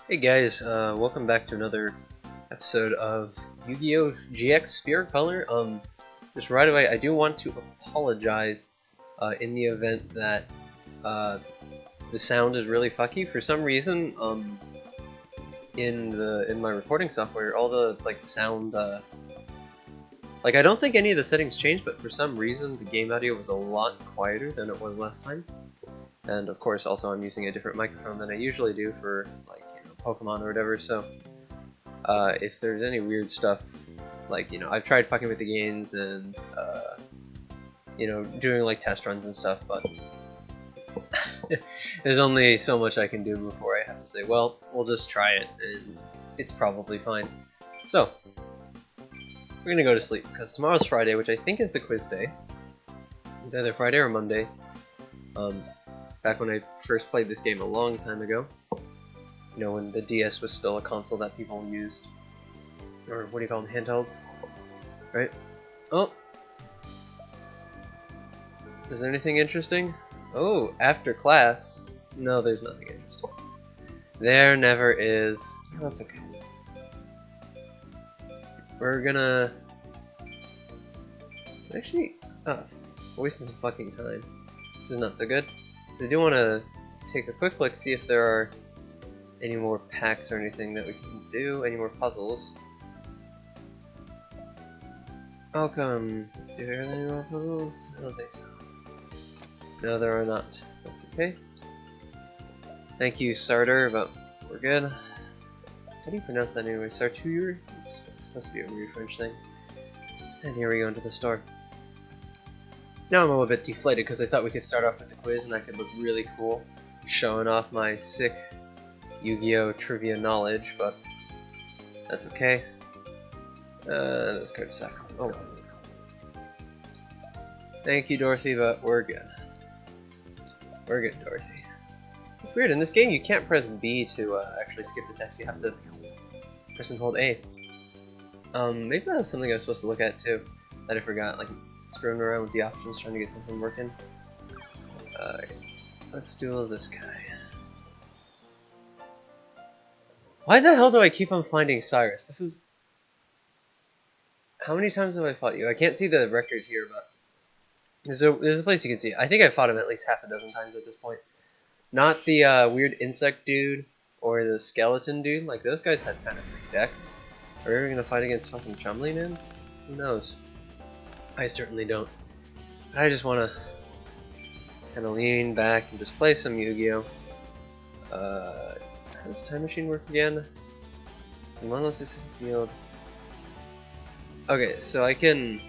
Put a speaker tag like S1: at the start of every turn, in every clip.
S1: Hey guys, welcome back to another episode of Yu-Gi-Oh! GX Spirit Color. Just right away, I do want to apologize in the event that the sound is really fucky. For some reason, in my recording software, all the sound, I don't think any of the settings changed, but for some reason the game audio was a lot quieter than it was last time. And of course, also I'm using a different microphone than I usually do for Pokemon or whatever. So if there's any weird stuff, I've tried fucking with the gains and doing test runs and stuff, but there's only so much I can do before I have to say, well, we'll just try it and it's probably fine. So we're gonna go to sleep because tomorrow's Friday, which I think is the quiz day. It's either Friday or Monday. Back when I first played this game a long time ago, when the DS was still a console that people used, or what do you call them, handhelds, right? Oh, is there anything interesting? Oh, after class? No, there's nothing interesting. There never is. Oh, that's okay. We're gonna actually wasting some fucking time, which is not so good. I do want to take a quick look, see if there are any more packs or anything that we can do, any more puzzles. How come? Do there are any more puzzles? I don't think so. No, there are not. That's okay. Thank you, Sartor, but we're good. How do you pronounce that anyway? Sartur? It's supposed to be a weird French thing. And here we go into the store. Now I'm a little bit deflated because I thought we could start off with the quiz and I could look really cool showing off my sick Yu-Gi-Oh! Trivia knowledge, but that's okay. Let's go to Sacco. Oh well. Thank you, Dorothy, but we're good. We're good, Dorothy. It's weird, in this game you can't press B to actually skip the text, you have to press and hold A. Maybe that was something I was supposed to look at too, that I forgot, screwing around with the options, trying to get something working. Let's duel this guy. Why the hell do I keep on finding Cyrus? This is... How many times have I fought you? I can't see the record here, but... There's a place you can see. I think I fought him at least half a dozen times at this point. Not the weird insect dude, or the skeleton dude. Those guys had kind of sick decks. Are we ever gonna fight against fucking Chumley, man? Who knows? I certainly don't. I just wanna kind of lean back and just play some Yu-Gi-Oh! How does Time Machine work again? Unless it's in the field. Okay, so I can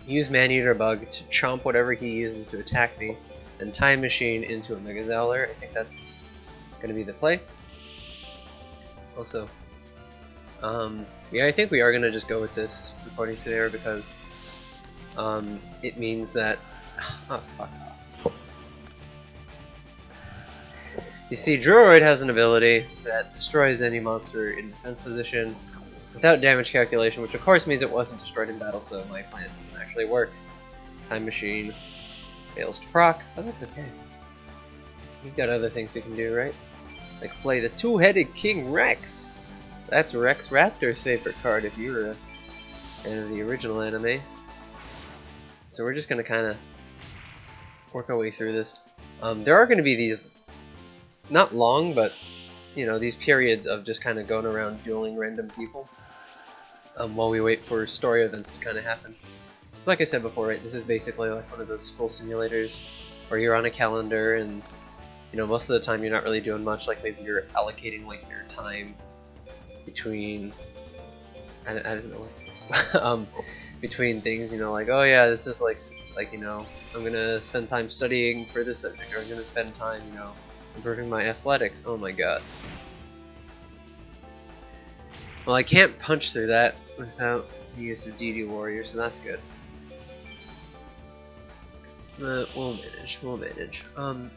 S1: use Maneater Bug to chomp whatever he uses to attack me, and Time Machine into a Mega Zowler. I think that's gonna be the play. Also, yeah, I think we are gonna just go with this recording scenario because it means that oh, fuck off. You see, Druid has an ability that destroys any monster in defense position without damage calculation, which of course means it wasn't destroyed in battle, so my plan doesn't actually work. Time Machine fails to proc, but that's okay. You've got other things you can do, right? Like play the two-headed King Rex! That's Rex Raptor's favorite card if you're a fan of the original anime. So we're just gonna kind of work our way through this. There are gonna be these, not long, but these periods of just kind of going around dueling random people while we wait for story events to kind of happen. So like I said before, right, this is basically like one of those school simulators where you're on a calendar and most of the time you're not really doing much, maybe you're allocating your time between I don't know between things, oh yeah, this is I'm gonna spend time studying for this subject, or I'm gonna spend time improving my athletics. Oh my god. Well, I can't punch through that without the use of DD Warrior, so that's good. We'll manage. We'll manage. Yeah.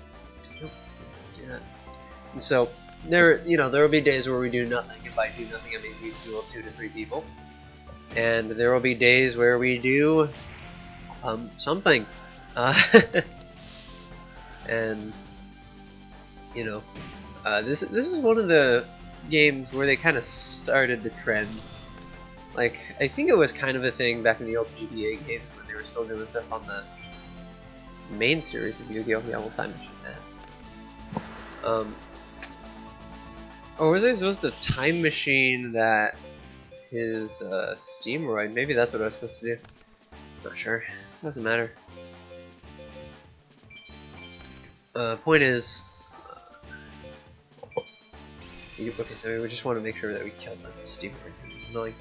S1: And so there will be days where we do nothing. If I do nothing, I maybe duel 2 to 3 people, and there will be days where we do something. And this is one of the games where they kind of started the trend. Like, I think it was kind of a thing back in the old GBA games when they were still doing stuff on the main series of Yu-Gi-Oh! Yeah, well, Time Machine that. Or was the Time Machine that his Steamroid? Maybe that's what I was supposed to do. Not sure. Doesn't matter. Point is, okay, so we just want to make sure that we kill the Steamroid because it's annoying.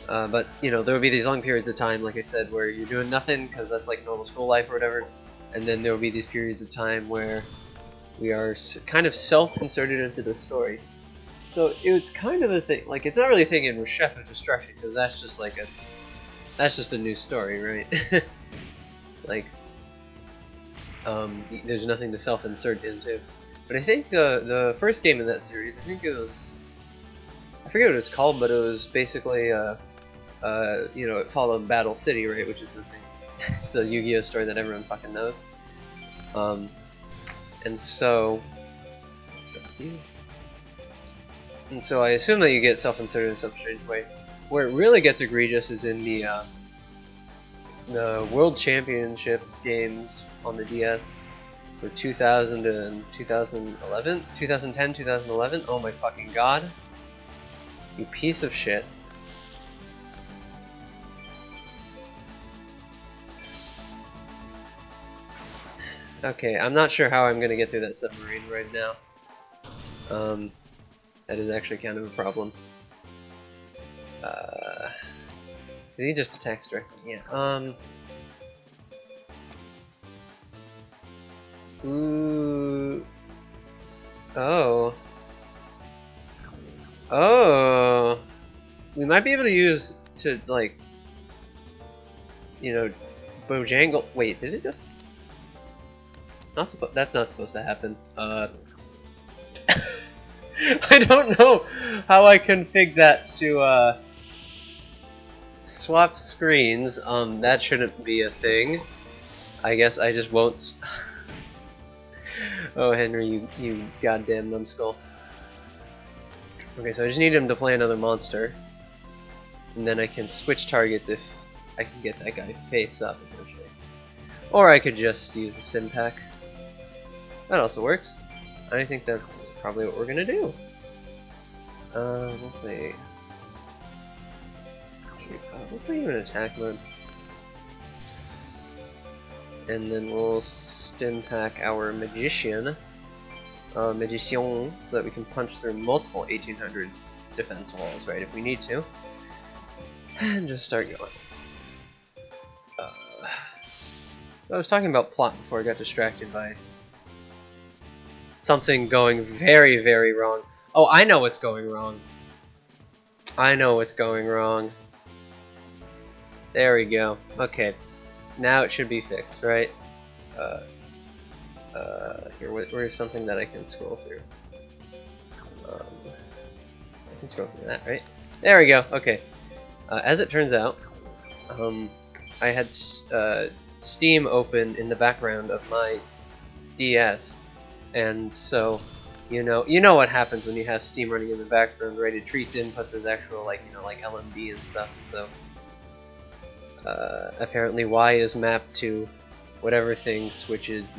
S1: But you know, there will be these long periods of time, like I said, where you're doing nothing because that's like normal school life or whatever, and then there will be these periods of time where we are kind of self-inserted into the story. So it's kind of a thing. Like, it's not really a thing in Chef of Destruction because that's just like a new story, right? Like, there's nothing to self-insert into. But I think the first game in that series, I think it was, I forget what it's called, but it was basically you know, it followed Battle City, right? Which is the thing. It's the Yu-Gi-Oh story that everyone fucking knows. And so I assume that you get self-inserted in some strange way. Where it really gets egregious is in the World Championship games on the DS for 2000 and 2011, 2010, 2011. Oh my fucking god! You piece of shit. Okay, I'm not sure how I'm gonna get through that submarine right now. That is actually kind of a problem. He just attacks directly? Yeah. Ooh. Oh. Oh. We might be able to use to, like, you know, Bojangle. Wait, did it just? It's not supposed. That's not supposed to happen. I don't know how I config that to swap screens. That shouldn't be a thing. I guess I just won't. Oh, Henry, you goddamn numbskull. Okay, so I just need him to play another monster, and then I can switch targets if I can get that guy face up, essentially. Or I could just use a stim pack. That also works. I think that's probably what we're gonna do. We'll play you in attack mode, and then we'll stim pack our magician, so that we can punch through multiple 1800 defense walls, right? If we need to, and just start going. So I was talking about plot before I got distracted by something going very, very wrong. Oh, I know what's going wrong. I know what's going wrong. There we go. Okay. Now it should be fixed, right? Here, where's something that I can scroll through? I can scroll through that, right? There we go. Okay. As it turns out, I had Steam open in the background of my DS, and so you know what happens when you have Steam running in the background, right? It treats inputs as actual, like, like LMD and stuff. And so apparently Y is mapped to whatever thing switches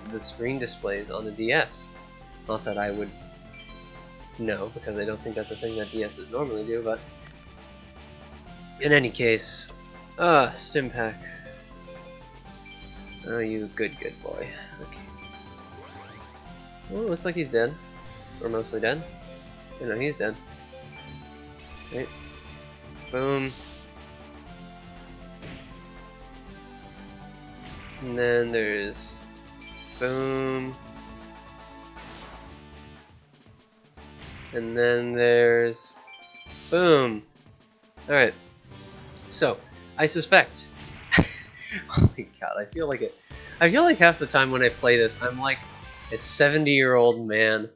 S1: the screen displays on the DS. Not that I would know, because I don't think that's a thing that DSs normally do, but in any case, stim pack. Oh, you good boy. Okay. Well, looks like he's dead. Or mostly dead. Oh, no, he's dead. Right. Boom. And then there's boom. And then there's boom. Alright. So, I suspect. Oh my god, I feel like it. I feel like half the time when I play this, I'm like a 70-year-old man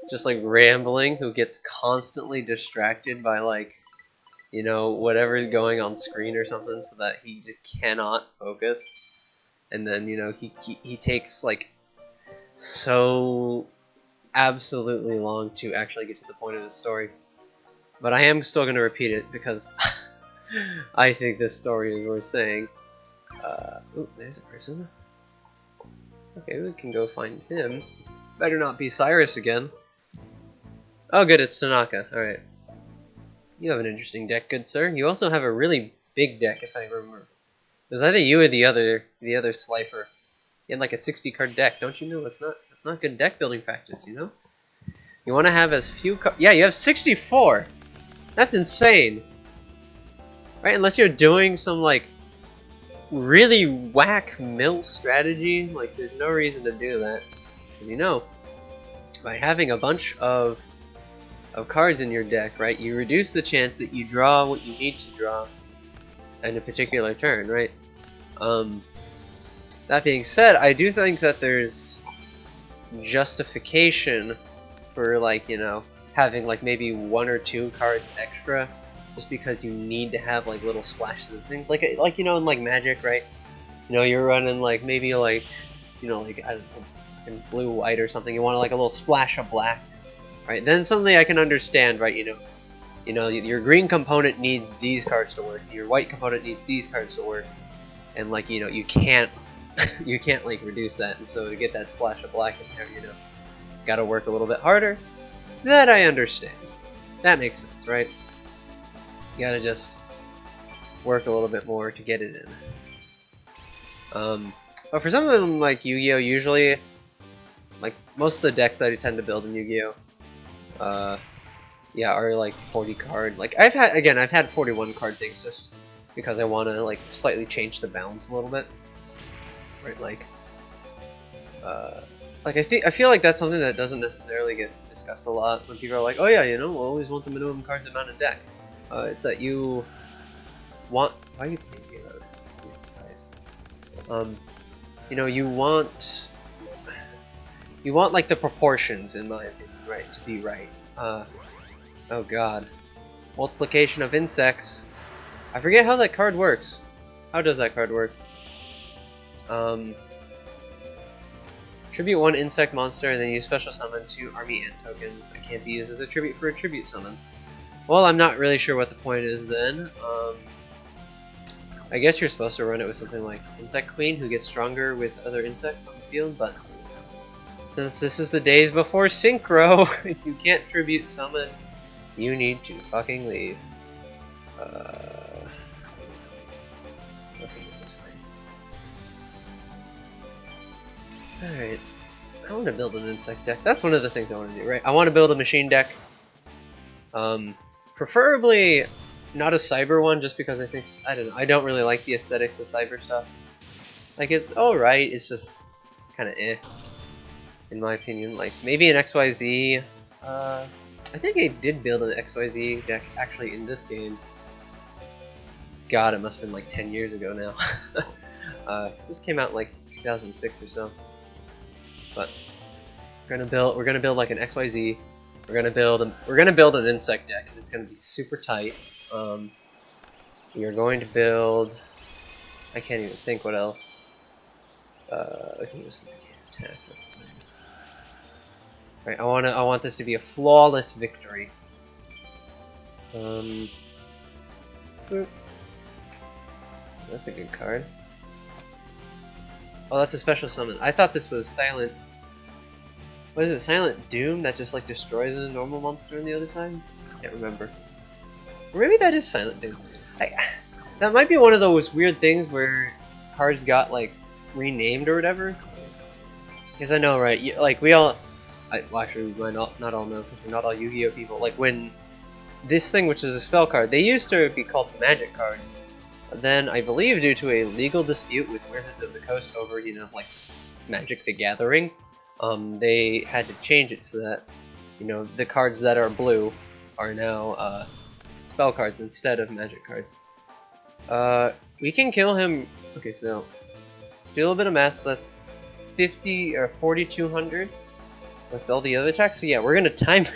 S1: just like rambling who gets constantly distracted by, like, whatever's going on screen or something, so that he just cannot focus. And then, he takes, like, so absolutely long to actually get to the point of the story. But I am still going to repeat it because I think this story is worth saying. Ooh, there's a person. Okay, we can go find him. Better not be Cyrus again. Oh good, it's Tanaka. Alright. You have an interesting deck, good sir. You also have a really big deck, if I remember. It was either you or the other Slifer. You had like a 60 card deck. Don't you know that's not good deck building practice, you know? You want to have as few cards. Yeah, you have 64! That's insane! Right, unless you're doing some like really whack mill strategy, like there's no reason to do that. Because you know, by having a bunch of cards in your deck, right, you reduce the chance that you draw what you need to draw in a particular turn, right? That being said, I do think that there's justification for, like, you know, having like maybe 1 or 2 cards extra, just because you need to have like little splashes of things, like you know, in like Magic, right? You know, you're running like maybe like, you know, like I don't know, in blue white or something. You want like a little splash of black, right? Then something I can understand, right? You know, your green component needs these cards to work. Your white component needs these cards to work, and like, you know, you can't you can't like reduce that, and so to get that splash of black in there, you know, got to work a little bit harder. That I understand. That makes sense, right? You gotta just work a little bit more to get it in. But for some of them, like Yu-Gi-Oh, usually, like most of the decks that I tend to build in Yu-Gi-Oh, yeah, are like 40 card. Like I've had 41 card things just because I want to like slightly change the balance a little bit, right? Like I feel like that's something that doesn't necessarily get discussed a lot when people are like, oh yeah, you know, we'll always want the minimum cards amount of deck. It's that you want. Why are you thinking about it? Jesus Christ. You know, you want like the proportions, in my opinion, right, to be right. Oh god, multiplication of insects. I forget how that card works. How does that card work? Tribute 1 insect monster and then use special summon 2 army ant tokens that can't be used as a tribute for a tribute summon. Well, I'm not really sure what the point is then. I guess you're supposed to run it with something like Insect Queen, who gets stronger with other insects on the field, but since this is the days before Synchro, if you can't tribute summon, you need to fucking leave. Okay, this is fine. Alright. I want to build an insect deck. That's one of the things I want to do, right? I want to build a machine deck. Preferably not a cyber one, just because I think, I don't know, I don't really like the aesthetics of cyber stuff. Like, it's alright, it's just kind of eh, in my opinion. Like, maybe an XYZ, I think I did build an XYZ deck actually in this game. God, it must have been like 10 years ago now. 'Cause this came out in like 2006 or so. But we're gonna build like an XYZ. We're gonna build an insect deck, and it's gonna be super tight. We are going to build. I can't even think what else. I can just attack. That's fine. Right, I want this to be a flawless victory. That's a good card. Oh, that's a special summon. I thought this was Silent. What is it? Silent Doom that just like destroys a normal monster on the other side? I can't remember. Or maybe that is Silent Doom. That might be one of those weird things where cards got like renamed or whatever. Because I know, right? Like we all, well, actually, we might not all know because we're not all Yu-Gi-Oh people. Like when this thing, which is a spell card, they used to be called Magic cards. Then I believe due to a legal dispute with Wizards of the Coast over, you know, like Magic the Gathering, they had to change it so that, you know, the cards that are blue are now spell cards instead of magic cards. We can kill him. Okay, so steal a bit of mass. So that's 50 or 4,200 with all the other attacks. So yeah, we're gonna time.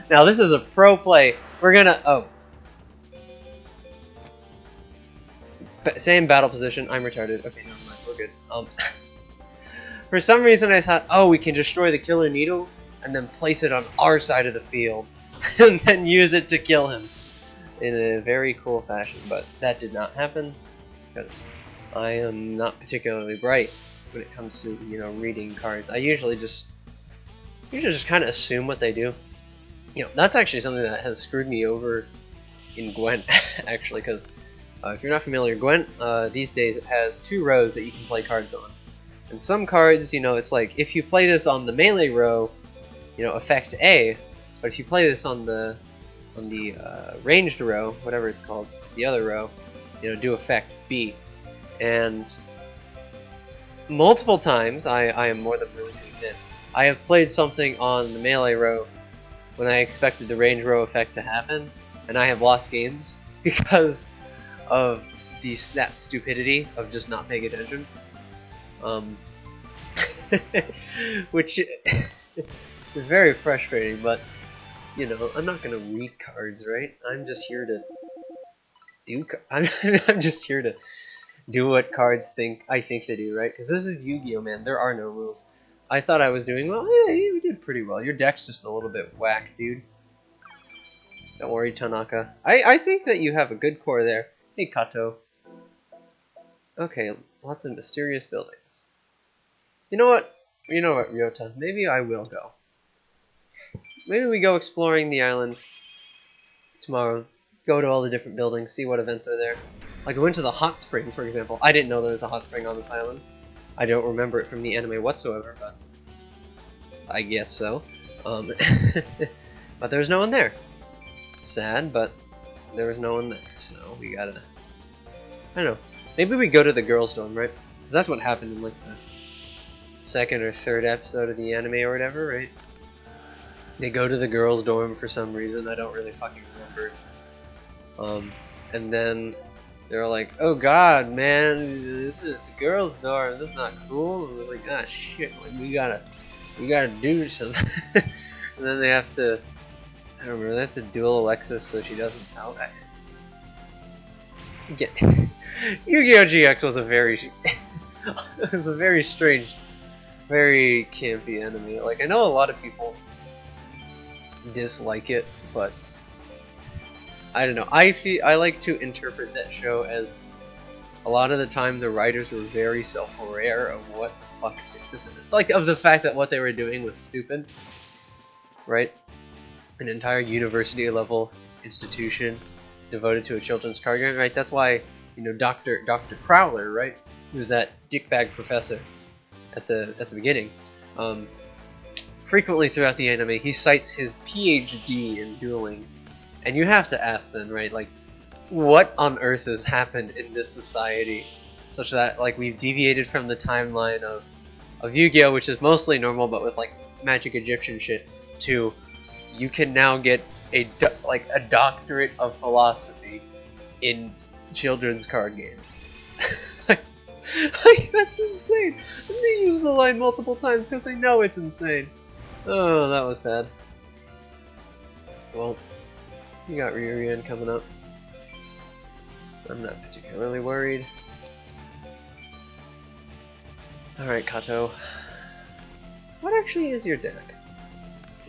S1: Now this is a pro play. We're gonna same battle position. I'm retarded. Okay, never mind. We're good. For some reason I thought, oh, we can destroy the Killer Needle and then place it on our side of the field, and then use it to kill him in a very cool fashion. But that did not happen, because I am not particularly bright when it comes to, you know, reading cards. I usually just kind of assume what they do. You know, that's actually something that has screwed me over in Gwent, actually, because if you're not familiar, Gwent these days it has 2 rows that you can play cards on. And some cards, you know, it's like, if you play this on the melee row, you know, effect A, but if you play this on the ranged row, whatever it's called, the other row, you know, do effect B. And multiple times, I am more than willing to admit, I have played something on the melee row when I expected the range row effect to happen, and I have lost games because of that stupidity of just not paying attention. Which is very frustrating, but you know, I'm not gonna read cards, right? I'm just here to do. I'm just here to do what cards I think they do, right? Because this is Yu-Gi-Oh, man. There are no rules. I thought I was doing well. Yeah, you did pretty well. Your deck's just a little bit whack, dude. Don't worry, Tanaka. I think that you have a good core there. Hey, Kato. Okay, lots of mysterious buildings. You know what? You know what, Ryota? Maybe I will go. Maybe we go exploring the island tomorrow. Go to all the different buildings, see what events are there. Like, I went to the hot spring, for example. I didn't know there was a hot spring on this island. I don't remember it from the anime whatsoever, but I guess so. But there was no one there. Sad, but there was no one there, so we gotta... I don't know. Maybe we go to the girls' dorm, right? Because that's what happened in, like, the 2nd or 3rd episode of the anime or whatever, right? They go to the girls' dorm for some reason. I don't really fucking remember. And then they're like, "Oh God, man, the girls' dorm. This is not cool." And we're like, "Ah, shit, like, we gotta do something." And then they have to, I don't remember. They have to duel Alexis so she doesn't tell. Yu-Gi-Oh! GX was a very, it was a very strange, very campy anime. Like, I know a lot of people dislike it, but I don't know. I like to interpret that show as a lot of the time the writers were very self-aware of what the fuck, like, of the fact that what they were doing was stupid, right? An entire university level institution devoted to a children's card game, right? That's why, you know, Dr. Crowler, right? He was that dickbag professor at the beginning. Frequently throughout the anime, he cites his PhD in dueling, and you have to ask then, right? Like, what on earth has happened in this society, such that, like, we've deviated from the timeline of Yu-Gi-Oh, which is mostly normal, but with, like, magic Egyptian shit, to you can now get a doctorate of philosophy in children's card games. Like, that's insane. And they use the line multiple times because they know it's insane. Oh, that was bad. Well, you got Ryurian coming up. I'm not particularly worried. Alright, Kato. What actually is your deck?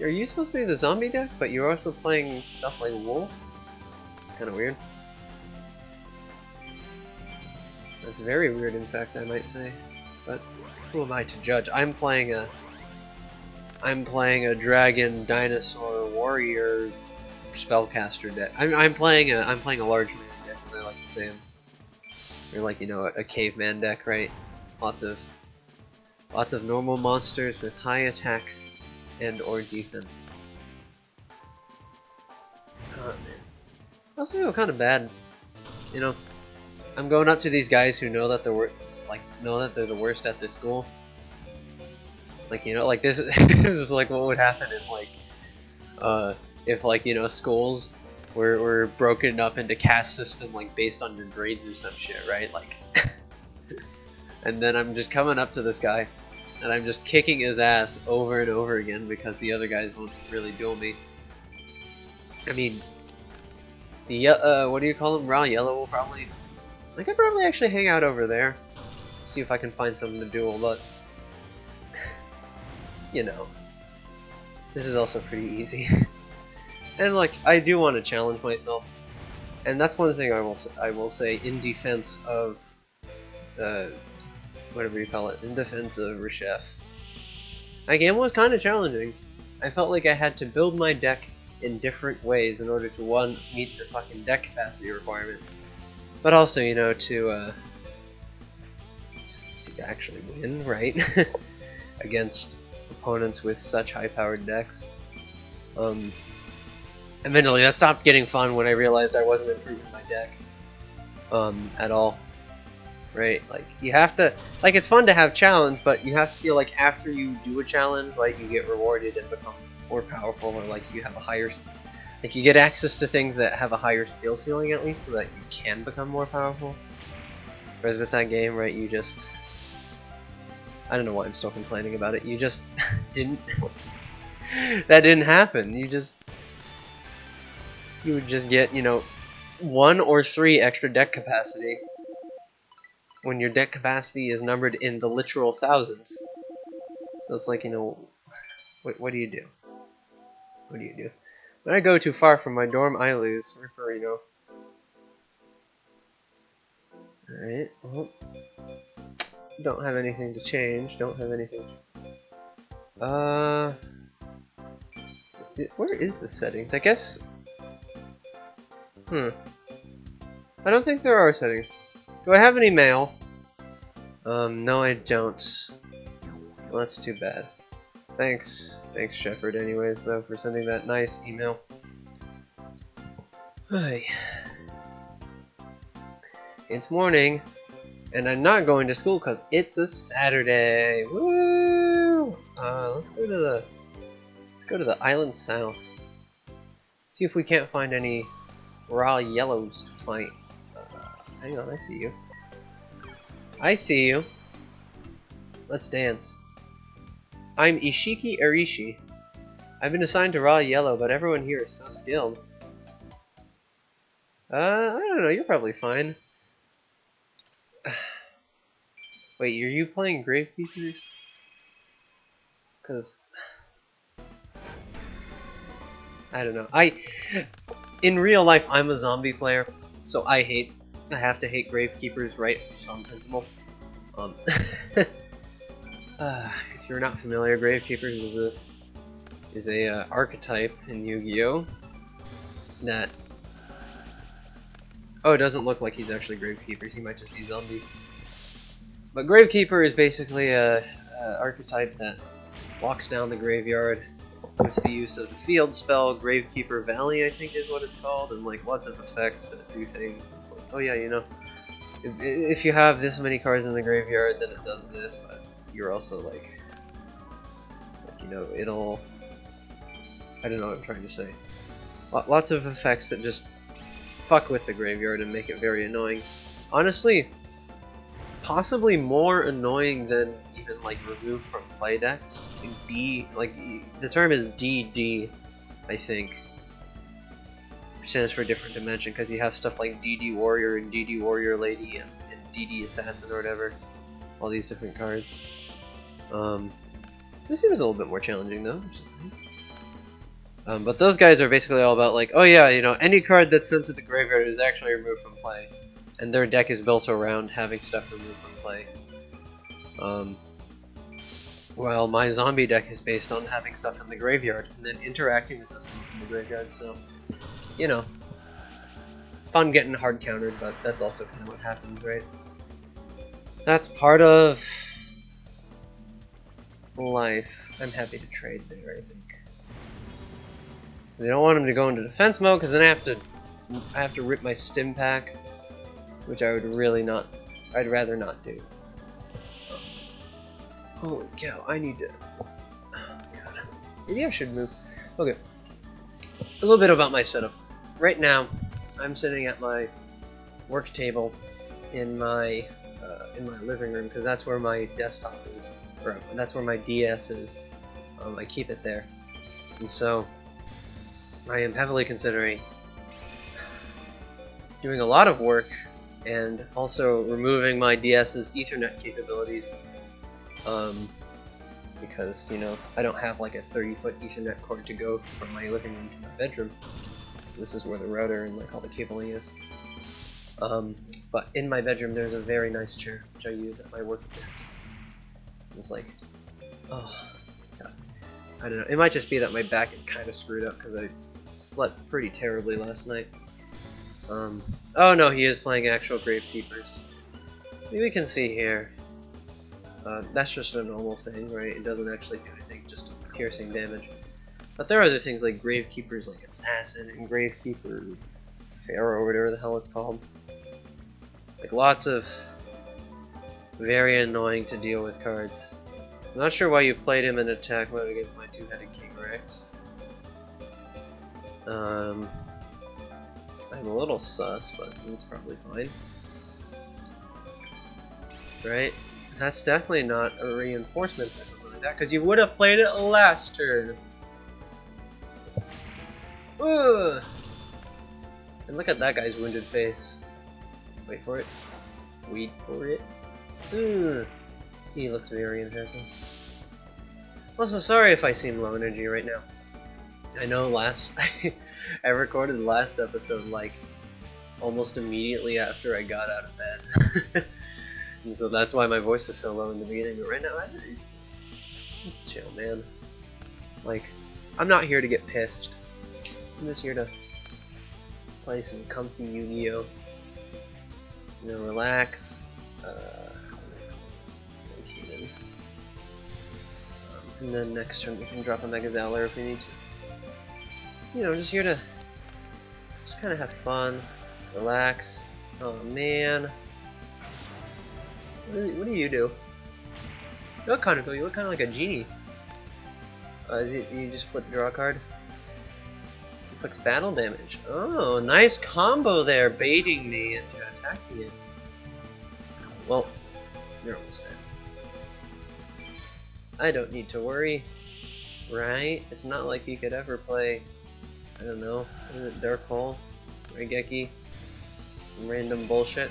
S1: Are you supposed to be the zombie deck, but you're also playing stuff like Wolf? It's kind of weird. That's very weird, in fact, I might say. But who am I to judge? I'm playing a dragon, dinosaur, warrior, spellcaster deck. I'm playing a large man deck, as I like to say. Or, like, you know, a caveman deck, right? Lots of normal monsters with high attack and or defense. Oh man. I also feel kind of bad, you know. I'm going up to these guys who know that they're the worst at this school. Like, you know, like this is like what would happen if like, you know, schools were broken up into caste system, like, based on your grades or some shit, right? Like, and then I'm just coming up to this guy and I'm just kicking his ass over and over again because the other guys won't really duel me. I mean, what do you call him? Raw Yellow will probably... I could probably actually hang out over there, see if I can find something to duel, but... you know. This is also pretty easy. And like, I do want to challenge myself, and that's one thing I will say in defense of whatever you call it, in defense of Reshef. My game was kind of challenging. I felt like I had to build my deck in different ways in order to, one, meet the fucking deck capacity requirement, but also, you know, to actually win, right? Against opponents with such high-powered decks. Eventually, that stopped getting fun when I realized I wasn't improving my deck at all. Right? Like, you have to, like, it's fun to have challenge, but you have to feel like after you do a challenge, like, you get rewarded and become more powerful, or like you have a higher, like, you get access to things that have a higher skill ceiling at least, so that you can become more powerful. Whereas with that game, right, you just, I don't know why I'm still complaining about it, you just didn't, that didn't happen. You would just get, you know, 1 or 3 extra deck capacity when your deck capacity is numbered in the literal thousands. So it's like, you know, what do you do? What do you do? When I go too far from my dorm, I lose. Ripperino. Alright, well, don't have anything to change. Don't have anything. Where is the settings? I guess. I don't think there are settings. Do I have any mail? No, I don't. Well, that's too bad. Thanks, Shepard. Anyways, though, for sending that nice email. Hi. It's morning, and I'm not going to school because it's a Saturday. Woo! Let's go to the island south. See if we can't find any raw yellows to fight. Hang on, I see you. I see you. Let's dance. I'm Ishiki Arishi. I've been assigned to raw yellow, but everyone here is so skilled. I don't know, you're probably fine. Wait, are you playing Gravekeepers? Cause I don't know. In real life, I'm a zombie player, so I have to hate Gravekeepers right on principle. If you're not familiar, Gravekeepers is a archetype in Yu-Gi-Oh! That, oh, it doesn't look like he's actually Gravekeepers. He might just be zombie. But Gravekeeper is basically a archetype that walks down the graveyard with the use of the field spell, Gravekeeper Valley, I think is what it's called, and like lots of effects that do things. It's like, oh yeah, you know, if you have this many cards in the graveyard, then it does this, but you're also like you know, it'll, I don't know what I'm trying to say. Lots of effects that just fuck with the graveyard and make it very annoying. Honestly, possibly more annoying than even like remove from play decks. Like the term is DD, I think. Which stands for different dimension, because you have stuff like DD Warrior and DD Warrior Lady and DD Assassin or whatever. All these different cards. This seems a little bit more challenging though, which is nice. But those guys are basically all about like, oh yeah, you know, any card that's sent to the graveyard is actually removed from play. And their deck is built around having stuff removed from play. Well, my zombie deck is based on having stuff in the graveyard and then interacting with those things in the graveyard, so, you know, fun getting hard countered, but that's also kind of what happens, right? That's part of life. I'm happy to trade there, I think. Because I don't want him to go into defense mode, because then I have to rip my stim pack, which I would really not, I'd rather not do. Holy cow, I need to, oh god, maybe I should move. Okay, a little bit about my setup. Right now, I'm sitting at my work table in my living room, because that's where my desktop is, or that's where my DS is. I keep it there, and so I am heavily considering doing a lot of work and also removing my DS's Ethernet capabilities because, you know, I don't have like a 30-foot Ethernet cord to go from my living room to my bedroom. This is where the router and like all the cabling is. But in my bedroom there's a very nice chair which I use at my work desk. It's like, oh god, I don't know. It might just be that my back is kind of screwed up because I slept pretty terribly last night. Oh no, he is playing actual Gravekeepers. So we can see here. That's just a normal thing, right? It doesn't actually do anything, just piercing damage. But there are other things like Gravekeepers, like Assassin and Gravekeeper Pharaoh, or whatever the hell it's called. Like lots of very annoying to deal with cards. I'm not sure why you played him in attack mode against my two-headed King Rex. I'm a little sus, but it's probably fine. Right? That's definitely not a reinforcement or something like that, because you would have played it last turn. Ugh! And look at that guy's wounded face. Wait for it. Wait for it. Ugh. He looks very unhappy. Also, sorry if I seem low energy right now. I know I recorded the last episode like almost immediately after I got out of bed. And so that's why my voice was so low in the beginning, but right now, it's chill, man. Like, I'm not here to get pissed. I'm just here to play some comfy Yu-Gi-Oh! You know, relax. And then next turn we can drop a Mega Zowler if we need to. You know, just here to just kind of have fun, relax. Oh man. What do you do? You look kind of cool. You look kind of like a genie. You just flip draw a card? Inflicts battle damage. Oh, nice combo there, baiting me into attacking it. Well, you're almost dead. I don't need to worry, right? It's not like you could ever play, I don't know, is it Dark Hole, Raigeki, random bullshit.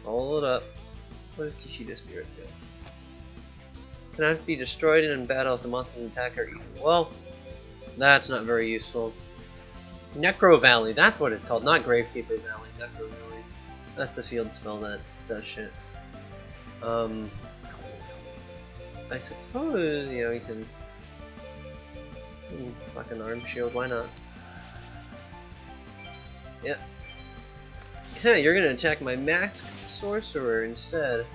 S1: Follow it up. What does Kishida's Spirit do? Cannot be destroyed in battle if the monster's attack are equal. Well, that's not very useful. Necro Valley, that's what it's called, not Gravekeeper Valley, Necro Valley. That's the field spell that does shit. I suppose, you know, you can fucking arm shield, why not? Yep. Yeah, you're gonna attack my masked sorcerer instead.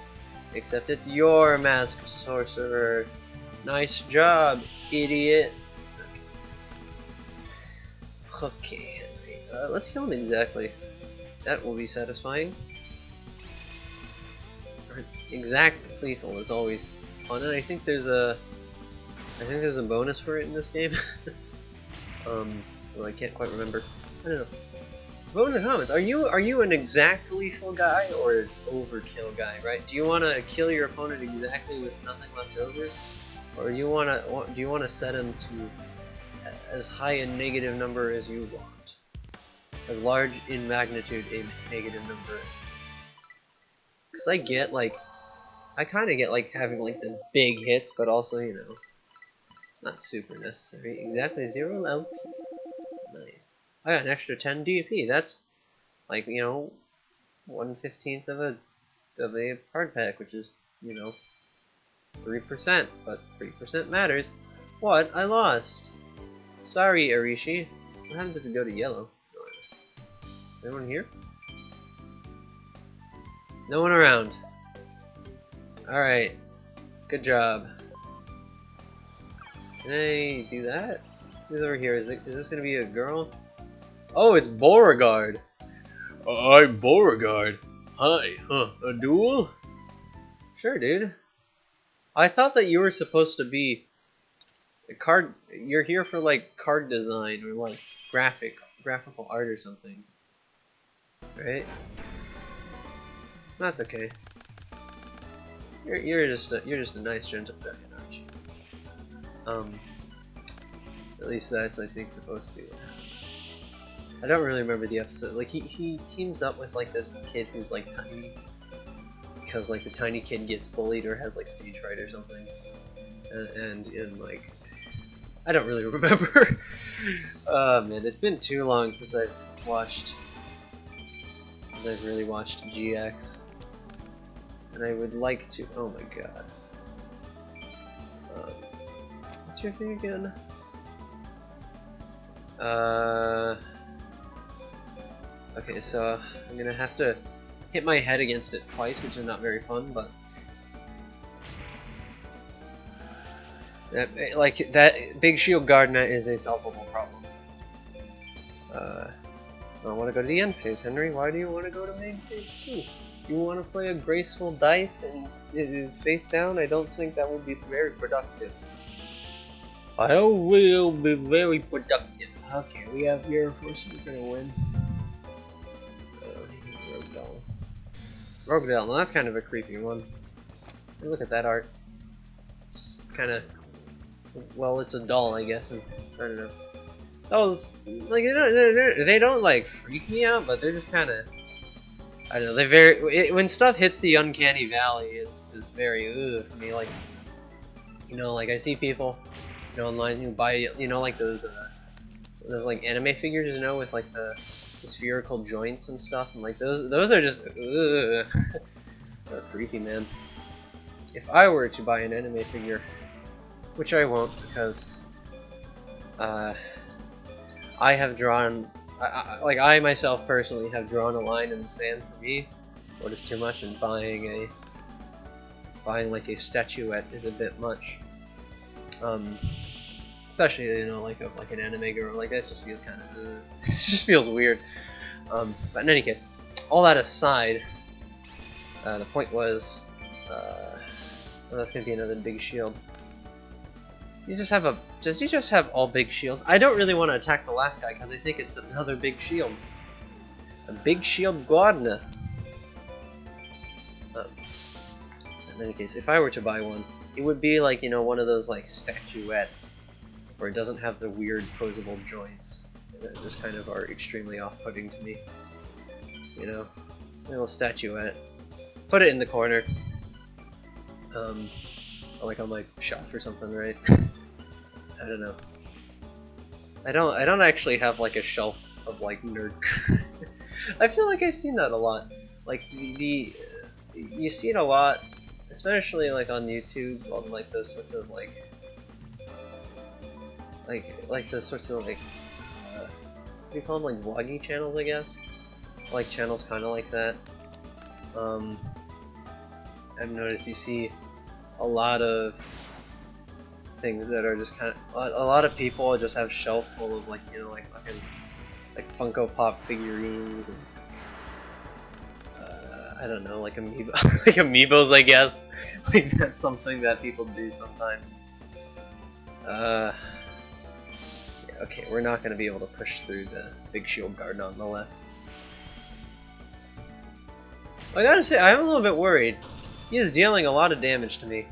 S1: Except it's your masked sorcerer. Nice job, idiot. Okay, let's kill him exactly. That will be satisfying. Exact lethal is always fun, and I think there's a bonus for it in this game. Well, I can't quite remember. I don't know. Vote in the comments. Are you an exact lethal guy or an overkill guy? Right? Do you want to kill your opponent exactly with nothing left over, or do you want to set him to as high a negative number as you want, as large in magnitude a negative number as? Because I kind of get like having like the big hits, but also, you know, it's not super necessary. Exactly 0 LP. Nice. I got an extra 10 DP. That's like, you know, 1/15 of a card pack, which is, you know, 3%, but 3% matters. What? I lost. Sorry, Arishi. What happens if we go to yellow? Anyone here? No one around. Alright. Good job. Can I do that? Who's over here? Is this gonna be a girl? Oh, it's Beauregard. I'm Beauregard. Hi, a duel? Sure, dude. I thought that you were supposed to be a card. You're here for like card design or like graphical art or something, right? That's okay. You're just a nice gentleman, aren't you? At least that's, I think, supposed to be what happens. I don't really remember the episode. Like he teams up with like this kid who's like tiny. because like the tiny kid gets bullied or has like stage fright or something, and like I don't really remember. Man, it's been too long since I've really watched GX, and I would like to. Oh my god. What's your thing again? Okay, so I'm gonna have to hit my head against it twice, which is not very fun, but like that big shield Gardna is a solvable problem. I want to go to the end phase, Henry. Why do you want to go to main phase 2? You want to play a graceful dice and face down? I don't think that would be very productive. I will be very productive. Okay, we have Air Force. We're gonna win. Roguedale. Now that's kind of a creepy one. Look at that art. It's kind of, well, it's a doll, I guess. And I don't know. Dolls, like they don't like freak me out, but they're just kind of, I don't know. When stuff hits the uncanny valley, it's just very ugh for me. Like, you know, like I see people, you know, online who buy, you know, like those like anime figures, you know, with like the spherical joints and stuff, and like those are just ugh. They're creepy, man. If I were to buy an anime figure, which I won't, because I have drawn, I myself personally have drawn a line in the sand for me. What is too much, and buying like a statuette is a bit much. Especially, you know, like an anime girl, like that just feels kind of, it just feels weird. But in any case, all that aside, the point was, well, that's gonna be another big shield. Does he just have all big shields? I don't really want to attack the last guy because I think it's another big shield. A big shield Gardna. In any case, if I were to buy one, it would be like, you know, one of those like statuettes where it doesn't have the weird posable joints that just kind of are extremely off-putting to me. You know, a little statuette. Put it in the corner. Like on my shelf or something, right? I don't know. I don't actually have like a shelf of like nerd. I feel like I've seen that a lot. Like you see it a lot, especially like on YouTube, on like those sorts of like those sorts of like what do you call them, like vloggy channels, I guess. Like channels kind of like that. I've noticed you see a lot of things that are just kind of, a lot of people just have shelf full of like, you know, like fucking like Funko Pop figurines and I don't know, like amiibo like amiibos, I guess. Like that's something that people do sometimes. Yeah, okay, we're not gonna be able to push through the big shield Gardna on the left. I gotta say, I'm a little bit worried. He is dealing a lot of damage to me.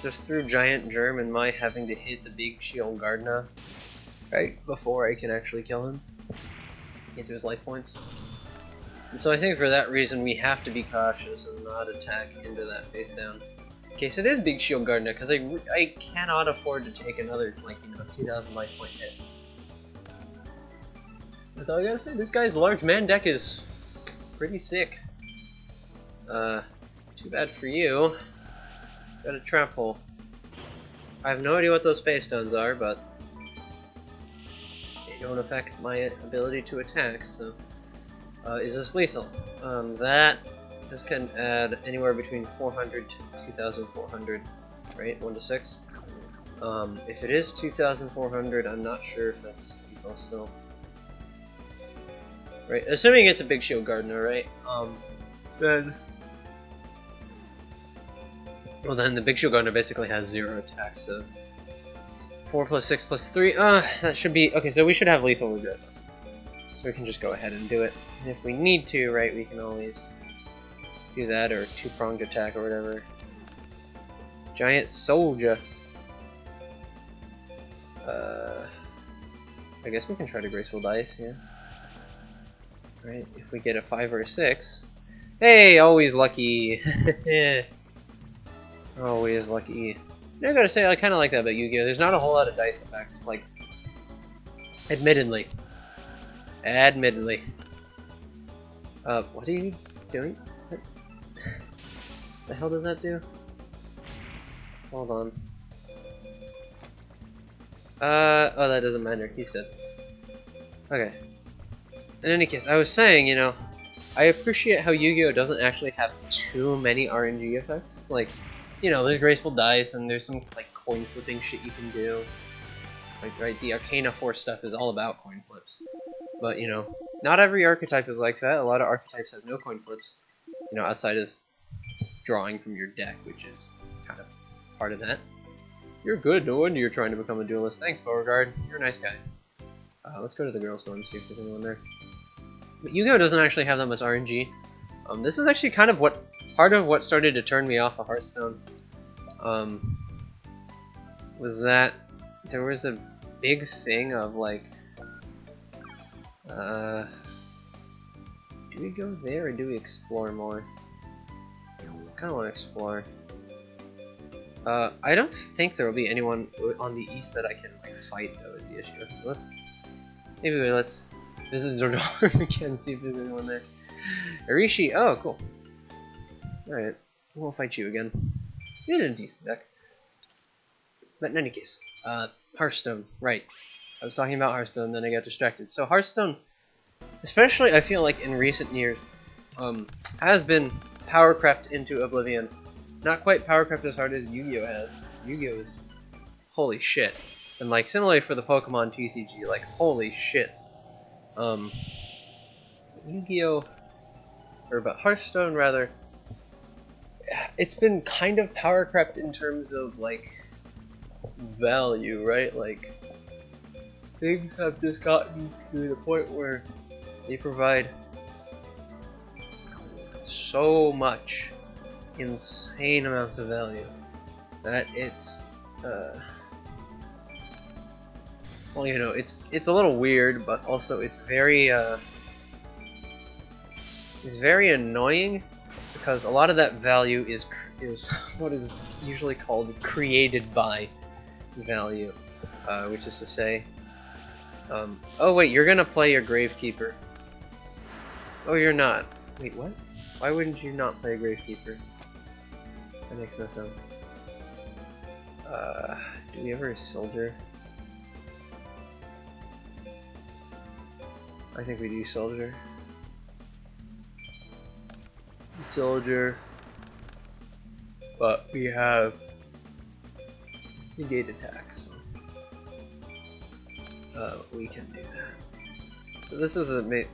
S1: Just through Giant Germ and my having to hit the big shield Gardna right before I can actually kill him, get to his life points. And so I think for that reason we have to be cautious and not attack into that face down. In case it is big shield Gardna, because I cannot afford to take another, like, you know, 2,000 life point hit. That's all I gotta say. This guy's large man deck is pretty sick. Too bad for you. Got a trap hole. I have no idea what those face stones are, but they don't affect my ability to attack, so... is this lethal? This can add anywhere between 400 to 2,400, right? 1 to 6. If it is 2,400, I'm not sure if that's lethal still. Right, assuming it's a big shield Gardna, right? Then the big shield Gardna basically has 0 attacks, so 4 plus 6 plus 3, that should be, okay, so we should have lethal regardless. We can just go ahead and do it. And if we need to, right, we can always do that, or 2-pronged attack or whatever. Giant soldier. I guess we can try to graceful dice, yeah. Right, if we get a 5 or a 6. Hey, always lucky. Always lucky. I gotta say, I kind of like that about Yu-Gi-Oh! There's not a whole lot of dice effects, like, admittedly. Admittedly. What are you doing? What the hell does that do? Hold on. Oh, that doesn't matter. He's dead. Okay. In any case, I was saying, you know, I appreciate how Yu-Gi-Oh! Doesn't actually have too many RNG effects. Like, you know, there's graceful dice and there's some, like, coin flipping shit you can do. Like, right, the Arcana Force stuff is all about coin flips. But, you know, not every archetype is like that. A lot of archetypes have no coin flips, you know, outside of drawing from your deck, which is kind of part of that. You're good, no wonder you're trying to become a duelist. Thanks, Beauregard. You're a nice guy. Let's go to the girls' dorm and see if there's anyone there. But Yu-Gi-Oh! Doesn't actually have that much RNG. This is actually kind of part of what started to turn me off of Hearthstone. Was that there was a big thing of like, do we go there or do we explore more? I kind of want to explore. I don't think there will be anyone on the east that I can like fight though is the issue. So let's visit the dorm again, see if there's anyone there. Arishi, oh cool. Alright, we'll fight you again. You did a decent deck. But in any case, Hearthstone, right. I was talking about Hearthstone, then I got distracted. So Hearthstone, especially I feel like in recent years, has been powercraft into oblivion. Not quite powercraft as hard as Yu-Gi-Oh! Has. Yu-Gi-Oh! Is holy shit. And like similarly for the Pokemon TCG, like holy shit. Yu-Gi-Oh! But Hearthstone rather, it's been kind of powercraft in terms of like value, right? Like things have just gotten to the point where they provide so much insane amounts of value that it's well, you know, it's a little weird, but also it's very annoying because a lot of that value is what is usually called created by value, which is to say, oh wait, you're gonna play your Gravekeeper. Oh, you're not. Wait, what? Why wouldn't you not play a Gravekeeper? That makes no sense. Do we ever Soldier? I think we do Soldier. Soldier. But we have negate attacks, so we can do that. So this is the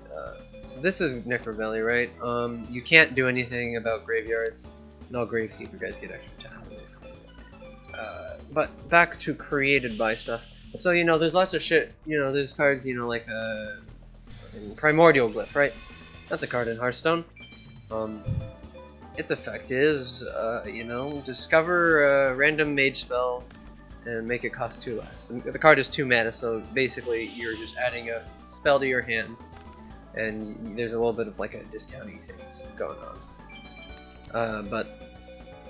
S1: so this is Necro Valley, right? You can't do anything about graveyards. No Gravekeeper guys get extra time. But back to created by stuff. So you know, there's lots of shit. You know, there's cards. You know, like Primordial Glyph, right? That's a card in Hearthstone. Its effect is, you know, discover a random mage spell and make it cost 2 less. The card is 2 mana, so basically you're just adding a spell to your hand, and there's a little bit of like a discounting things going on. But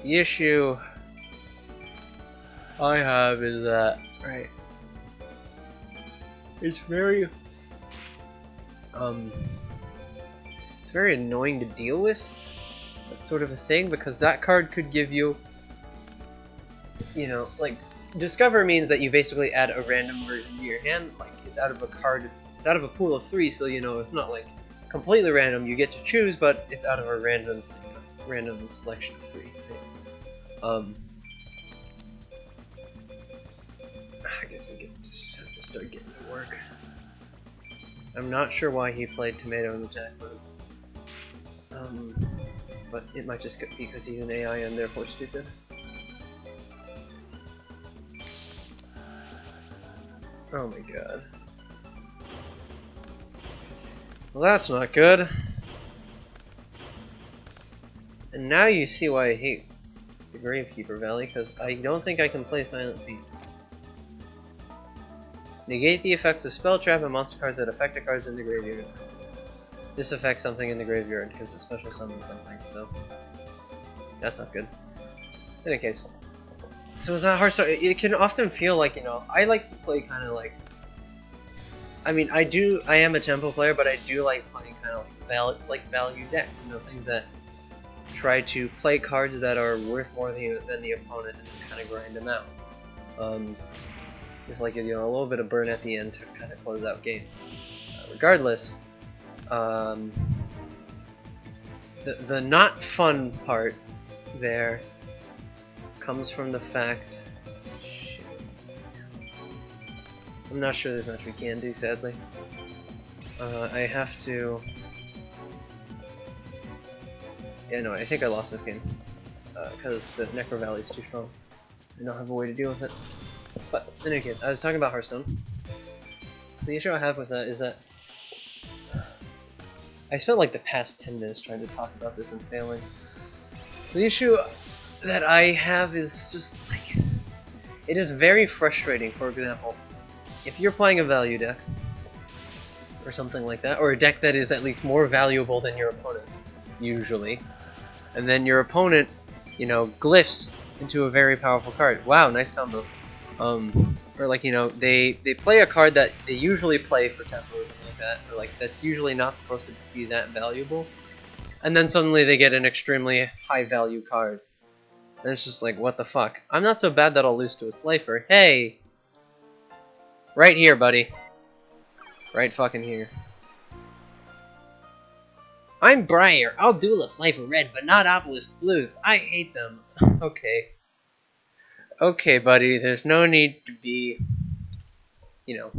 S1: the issue I have is that, right, it's very annoying to deal with, that sort of a thing, because that card could give you, you know, like, discover means that you basically add a random version to your hand, like it's out of a card, it's out of a pool of 3, so you know, it's not like completely random, you get to choose, but it's out of a random thing, a random selection of 3. Right? I guess I just have to start getting to work. I'm not sure why he played Tomato in the deck, but it might just be because he's an AI and therefore stupid. Oh my god. Well, that's not good. And now you see why I hate the Gravekeeper Valley, because I don't think I can play Silent Feet. Negate the effects of Spell Trap and monster cards that affect the cards in the graveyard. this affects something in the graveyard because it special summons something, so that's not good. In any case, so with that Hearthstone, it can often feel like, you know, I like to play kind of like, I mean, I am a tempo player, but I do like playing kind of like value decks, you know, things that try to play cards that are worth more than the opponent and kind of grind them out. With like, you know, a little bit of burn at the end to kind of close out games. Regardless, the not fun part there comes from the fact. I'm not sure there's much we can do, sadly. I have to. Yeah, no, I think I lost this game because the Necro Valley is too strong. I don't have a way to deal with it. But in any case, I was talking about Hearthstone. So the issue I have with that is that I spent like the past 10 minutes trying to talk about this and failing. So the issue that I have is just like, it is very frustrating. For example, if you're playing a value deck or something like that, or a deck that is at least more valuable than your opponent's, usually, and then your opponent, you know, glyphs into a very powerful card. Wow, nice combo. Or like, you know, they play a card that they usually play for tempo or something like that, or like that's usually not supposed to be that valuable, and then suddenly they get an extremely high value card. And it's just like, what the fuck? I'm not so bad that I'll lose to a Slifer. Hey! Right here, buddy. Right fucking here. I'm Briar. I'll duel a Slifer Red, but not Obelisk Blues. I hate them. Okay. Okay, buddy. There's no need to be, you know,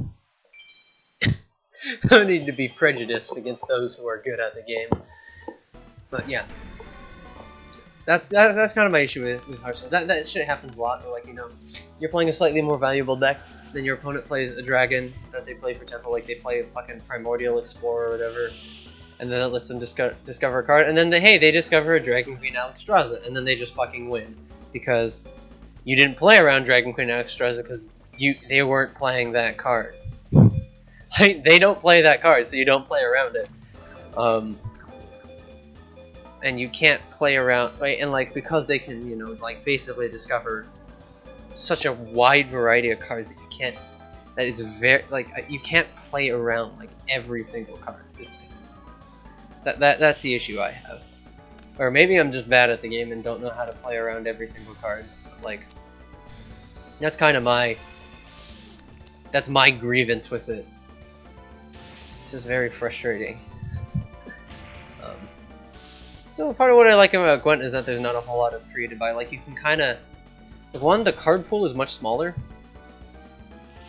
S1: no need to be prejudiced against those who are good at the game. But yeah. That's kind of my issue with Hearthstone. That shit happens a lot. Where, like, you know, you're playing a slightly more valuable deck, then your opponent plays a dragon that they play for tempo, like they play a fucking Primordial Explorer or whatever, and then it lets them discover a card, and then they discover a Dragon Queen Alexstrasza, and then they just fucking win because you didn't play around Dragon Queen Alexstrasza because they weren't playing that card. They don't play that card, so you don't play around it. And you can't play around, right? And like, because they can, you know, like basically discover such a wide variety of cards that you can't, that it's very, like, you can't play around like every single card. That's the issue I have. Or maybe I'm just bad at the game and don't know how to play around every single card. Like, that's kind of my grievance with it. It's just very frustrating. So part of what I like about Gwent is that there's not a whole lot of created by. Like, you can kind of, one, the card pool is much smaller.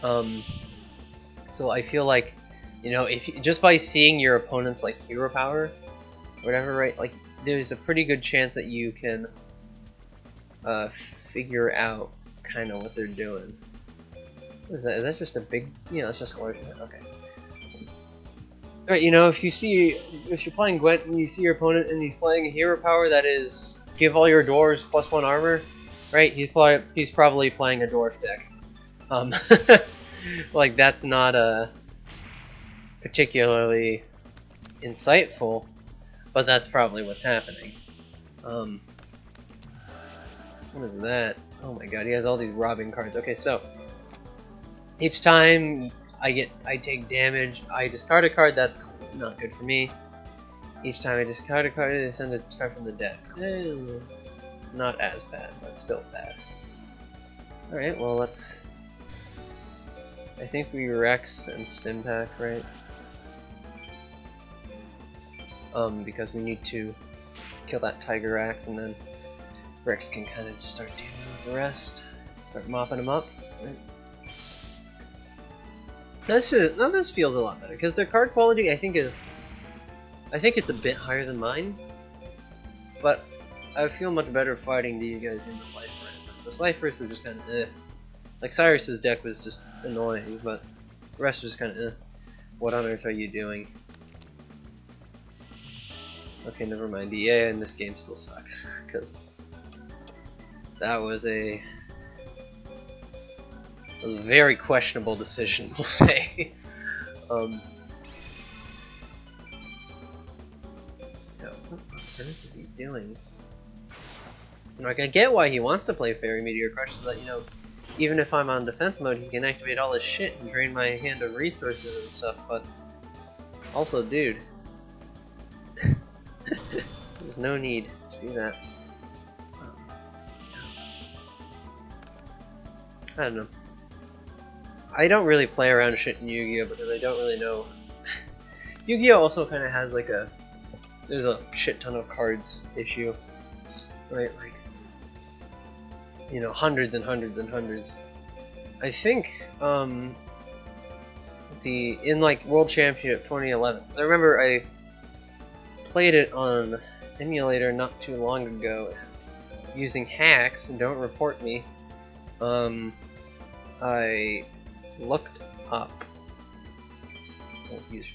S1: So I feel like, you know, if just by seeing your opponent's like hero power, or whatever, right? Like, there's a pretty good chance that you can figure out kind of what they're doing. What is that? Is that just a big? Yeah, that's just a large one. Okay. Alright, you know, if you're playing Gwent and you see your opponent and he's playing a hero power that is give all your dwarves +1 armor, right? He's probably playing a dwarf deck. Like, that's not particularly insightful, but that's probably what's happening. What is that? Oh my god, he has all these robbing cards. Okay, so each time I take damage, I discard a card. That's not good for me. Each time I discard a card, I send a card from the deck. It's not as bad, but still bad. Alright, well, let's... I think we Rex and Stimpack, right? Because we need to kill that Tiger Axe, and then Rex can kind of start dealing with the rest. Start mopping them up. Right? Now this feels a lot better because their card quality I think it's a bit higher than mine, but I feel much better fighting these guys in the Slifers. The Slifers were just kind of like Cyrus's deck was just annoying, but the rest was kind of what on earth are you doing? Okay, never mind. The EA in this game still sucks because that was a very questionable decision, we'll say. earth is he doing? Like, I get why he wants to play Fairy Meteor Crush, so that, you know, even if I'm on defense mode, he can activate all his shit and drain my hand of resources and stuff, but also, dude, there's no need to do that. I don't know. I don't really play around shit in Yu-Gi-Oh! Because I don't really know. Yu-Gi-Oh! Also kind of has like there's a shit ton of cards issue, right? Like, you know, hundreds and hundreds and hundreds. I think in like World Championship 2011, because I remember I played it on emulator not too long ago, and using hacks, and don't report me. I looked up. Won't use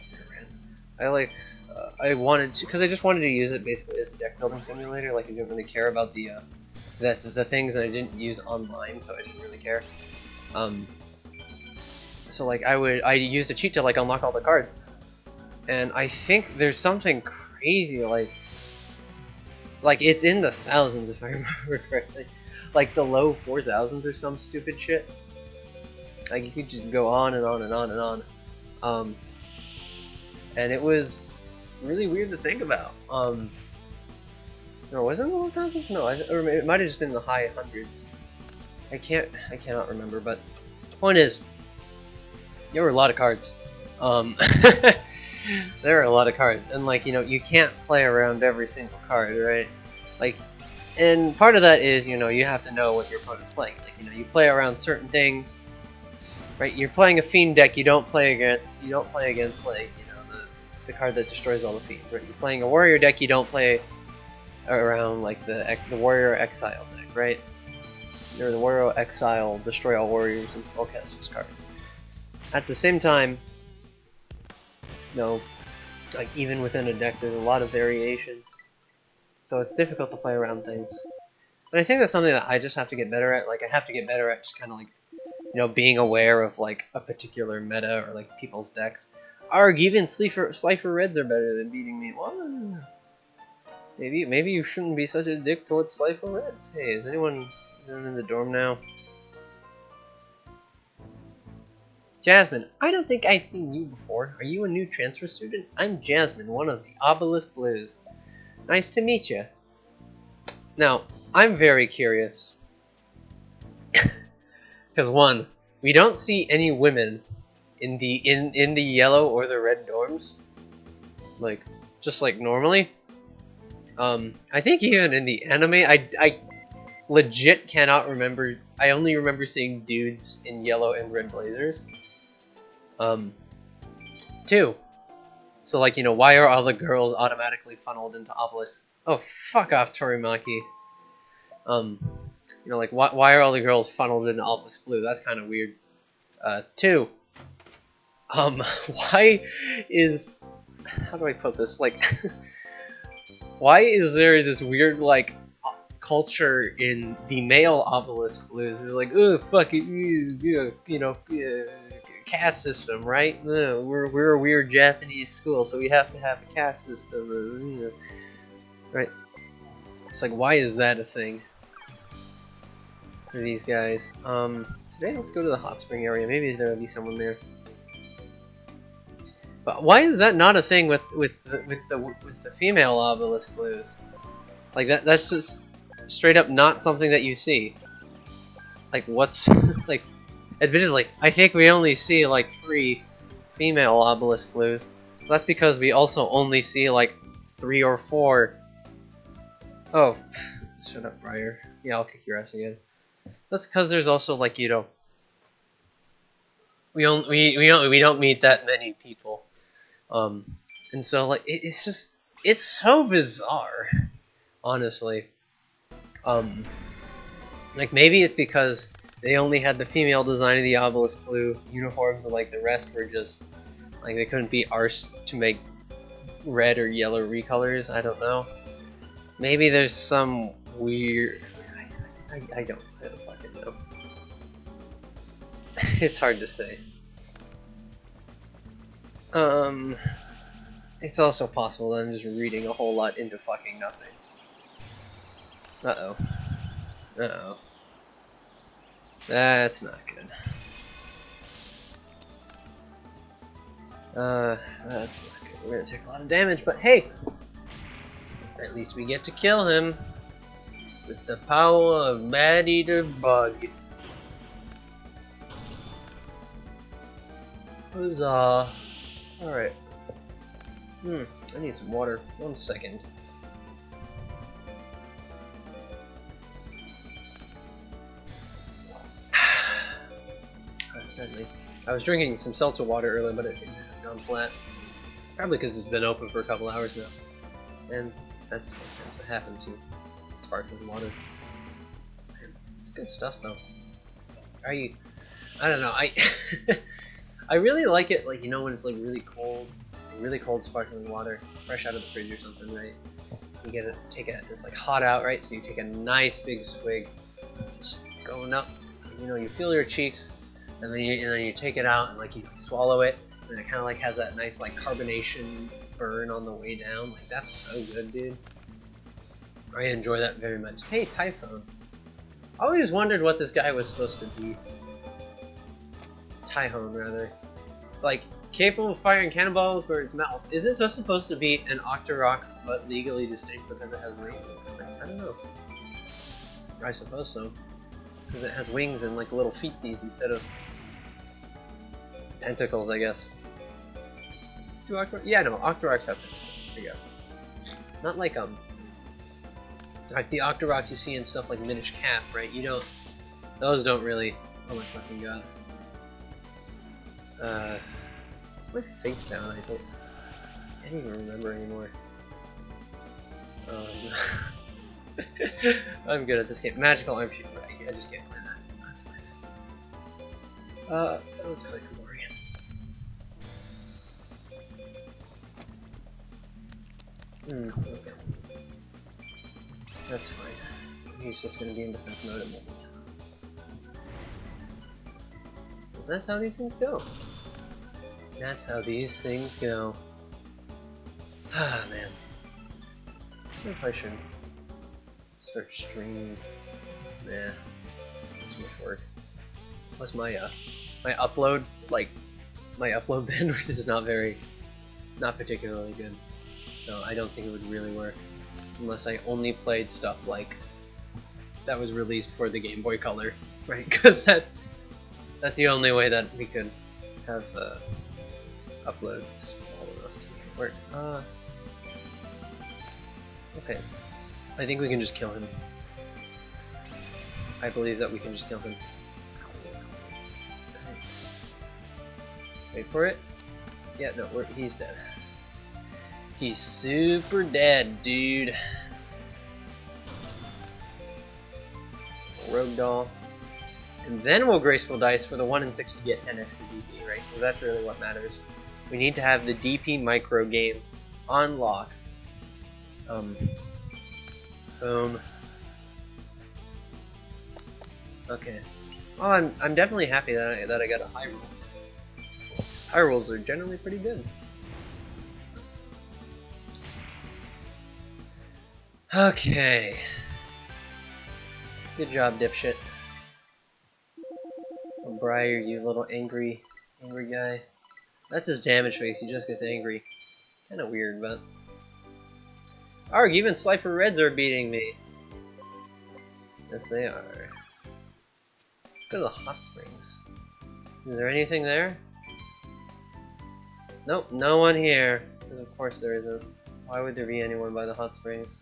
S1: I wanted to, because I just wanted to use it basically as a deck building simulator. Like, I didn't really care about the things that I didn't use online, so I didn't really care. So like I used a cheat to like unlock all the cards, and I think there's something crazy like it's in the thousands if I remember correctly, like the low 4,000s or some stupid shit. Like, you could just go on and on and on and on, and it was really weird to think about. No, was it in the low thousands? No, or it might have just been in the high hundreds. I cannot remember. But point is, there were a lot of cards. There are a lot of cards, and like, you know, you can't play around every single card, right? Like, and part of that is, you know, you have to know what your opponent's playing. Like, you know, you play around certain things, right? You're playing a fiend deck. You don't play against like, you know, the card that destroys all the fiends, right? You're playing a warrior deck. You don't play around like the warrior exile deck, right? Or the warrior exile destroy all warriors and spellcasters card. At the same time, you know, like even within a deck, there's a lot of variation, so it's difficult to play around things. But I think that's something that I just have to get better at. Like, I have to get better at just kind of like, you know, being aware of like a particular meta or like people's decks. Arg, even Slifer Reds are better than beating me. Well, maybe you shouldn't be such a dick towards Slifer Reds. Hey, is anyone in the dorm now? Jasmine, I don't think I've seen you before. Are you a new transfer student? I'm Jasmine, one of the Obelisk Blues. Nice to meet you. Now, I'm very curious. Because one, we don't see any women in the yellow or the red dorms. Like, just like normally. I think even in the anime, I legit cannot remember. I only remember seeing dudes in yellow and red blazers. Two. So like, you know, why are all the girls automatically funneled into Obelisk? Oh, fuck off, Torimaki. You know, like, why are all the girls funneled into Obelisk Blue? That's kind of weird. Two. Why is... How do I put this? Like, why is there this weird, like, culture in the male Obelisk Blues? They're like, oh, fuck it, you know, caste system, right? No, we're a weird Japanese school, so we have to have a caste system, you know, right? It's like, why is that a thing for these guys? Today let's go to the hot spring area. Maybe there'll be someone there. But why is that not a thing with the female Obelisk Blues? Like, that's just straight up not something that you see. Like, what's like? Admittedly, I think we only see like 3 female Obelisk Blues. That's because we also only see like 3 or 4. Oh, shut up, Briar. Yeah, I'll kick your ass again. That's because there's also like, you know, we don't meet that many people, and so like it's just, it's so bizarre, honestly. Like, maybe it's because they only had the female design of the Obelisk Blue uniforms, and like the rest were just like, they couldn't be arsed to make red or yellow recolors. I don't know. Maybe there's some weird. I don't fucking know. It's hard to say. It's also possible that I'm just reading a whole lot into fucking nothing. Uh-oh. Uh-oh. That's not good. That's not good. We're gonna take a lot of damage, but hey! At least we get to kill him with the power of Mad Eater Bug. Huzzah! Alright. I need some water. 1 second. Sadly. I was drinking some seltzer water earlier, but it seems it has gone flat. Probably because it's been open for a couple hours now. And that's what tends to happen to sparkling water. Man, it's good stuff though. I don't know, I really like it, like, you know, when it's like really cold sparkling water, fresh out of the fridge or something, right? You get it, it's like hot out, right? So you take a nice big swig, just going up, you know, you feel your cheeks, and then you take it out and like you swallow it, and it kind of like has that nice like carbonation burn on the way down. Like, that's so good, dude. I enjoy that very much. Hey, Typhone. I always wondered what this guy was supposed to be. Typhone, rather. Like, capable of firing cannonballs where its mouth. Is it just supposed to be an Octorok, but legally distinct because it has wings? I don't know. I suppose so. Because it has wings and like little feetsies instead of tentacles, I guess. Do Octoroks? Yeah, no, Octoroks have tentacles, I guess. Not like the Octoroks you see in stuff like Minish Cap, right? You don't. Those don't really. Oh my fucking god. My face down, I don't. I can't even remember anymore. I'm good at this game. Magical Arm Shoot, right? I just can't play that. That's fine. Let's play Komorian. Okay. That's fine. So he's just gonna be in defense mode at moment. Because that's how these things go. That's how these things go. Ah, man. I wonder if I should start streaming. Nah, it's too much work. Plus my upload, like, my upload bandwidth is not particularly good. So I don't think it would really work unless I only played stuff like that was released for the Game Boy Color, right? Because that's the only way that we could have uploads small enough to make it work. Okay. I think we can just kill him. I believe that we can just kill him. Wait for it. Yeah, no, he's dead. He's super dead, dude. Rogue Doll. And then we'll Graceful Dice for the 1 in 6 to get 10 extra DP, right? Because that's really what matters. We need to have the DP micro game on lock. Boom. Okay. Well, I'm definitely happy that I got a high roll. High rolls are generally pretty good. Okay. Good job, dipshit. Oh, Briar, you little angry guy. That's his damage face, he just gets angry. Kinda weird, but... Arg, even Slifer Reds are beating me! Yes, they are. Let's go to the hot springs. Is there anything there? Nope, no one here. Because of course there isn't. Why would there be anyone by the hot springs?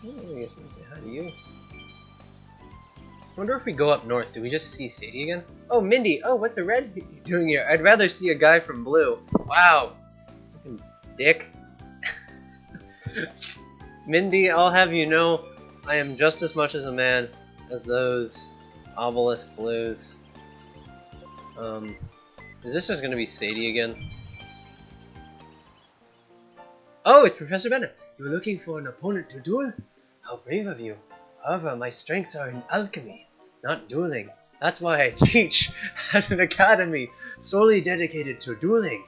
S1: I guess we can say hi to you. I wonder if we go up north, do we just see Sadie again? Oh, Mindy! Oh, what's a red doing here? I'd rather see a guy from blue. Wow! Fucking dick. Mindy, I'll have you know, I am just as much as a man as those obelisk blues. Is this just gonna be Sadie again? Oh, it's Professor Bennett! You were looking for an opponent to duel? How brave of you. However, my strengths are in alchemy, not dueling. That's why I teach at an academy solely dedicated to dueling.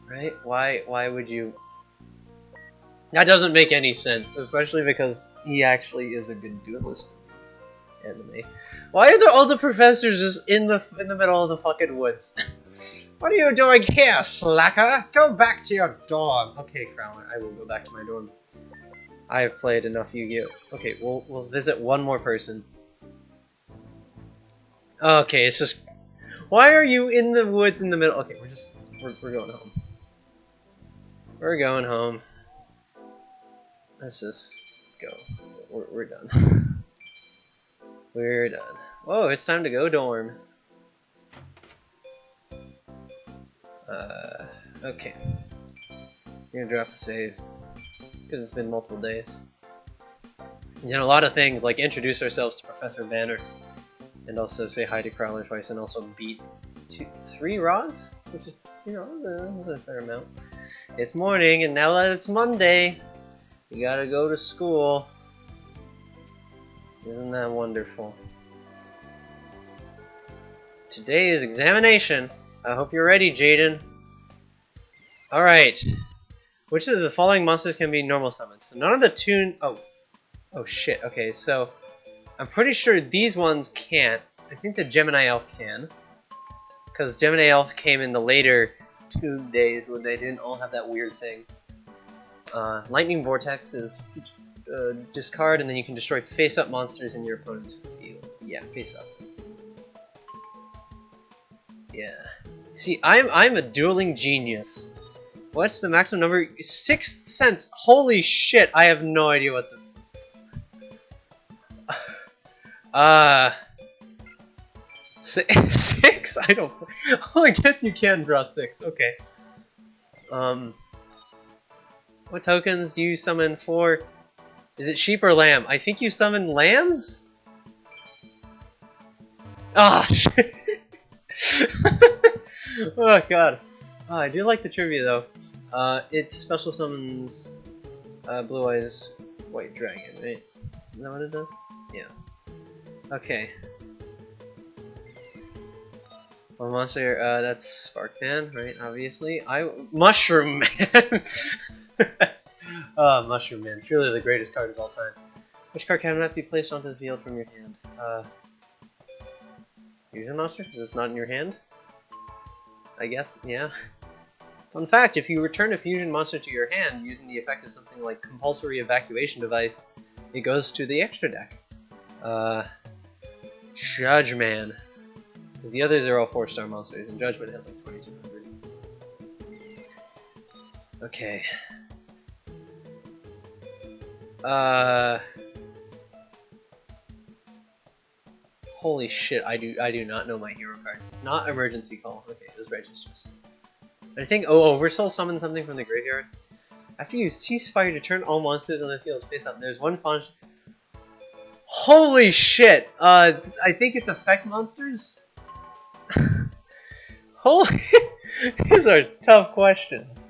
S1: Right? Why would you... That doesn't make any sense, especially because he actually is a good duelist. Anime. Why are there all the professors just in the middle of the fucking woods? What are you doing here, slacker? Go back to your dorm. Okay, Crowler, I will go back to my dorm. I have played enough Yu-Gi-Oh. Okay, we'll visit one more person. Okay, it's just... Why are you in the woods in the middle? Okay, we're going home. We're going home. Let's just go. We're done. We're done. Whoa, it's time to go dorm. Okay. I'm gonna drop a save. Because it's been multiple days. We did a lot of things, like introduce ourselves to Professor Banner. And also say hi to Crowler twice, and also beat 3 Raws? Which is, you know, that's a fair amount. It's morning, and now that it's Monday, you gotta go to school. Isn't that wonderful? Today is examination. I hope you're ready, Jaden. Alright. Which of the following monsters can be normal summons? So none of the tune... Oh shit. Okay, so... I'm pretty sure these ones can't. I think the Gemini Elf can. Because Gemini Elf came in the later Toon days when they didn't all have that weird thing. Lightning Vortex is discard, and then you can destroy face-up monsters in your opponent's field. Yeah, face-up. Yeah. See, I'm a dueling genius. What's the maximum number? 6th sense. Holy shit! I have no idea what the... 6? I don't... Oh, I guess you can draw 6. Okay. What tokens do you summon for? Is it sheep or lamb? I think you summon lambs? Ah, shit. Oh, God. Oh, I do like the trivia, though. It special summons Blue Eyes White Dragon, right? Is that what it does? Yeah. Okay. Well, monster, that's Spark Man, right? Obviously. Mushroom Man! Mushroom Man. Truly the greatest card of all time. Which card cannot be placed onto the field from your hand? Fusion Monster? Because it's not in your hand? I guess, yeah. Fun fact, if you return a Fusion Monster to your hand using the effect of something like Compulsory Evacuation Device, it goes to the extra deck. Judgman. Because the others are all 4-star monsters, and Judgment has like 2200. Okay. Holy shit, I do not know my hero cards. It's not Emergency Call. Okay, it was Righteous Justice. I think Oversoul summoned something from the graveyard. After you cease fire to turn all monsters on the field face up, there's one function. Holy shit! I think it's effect monsters? Holy... These are tough questions.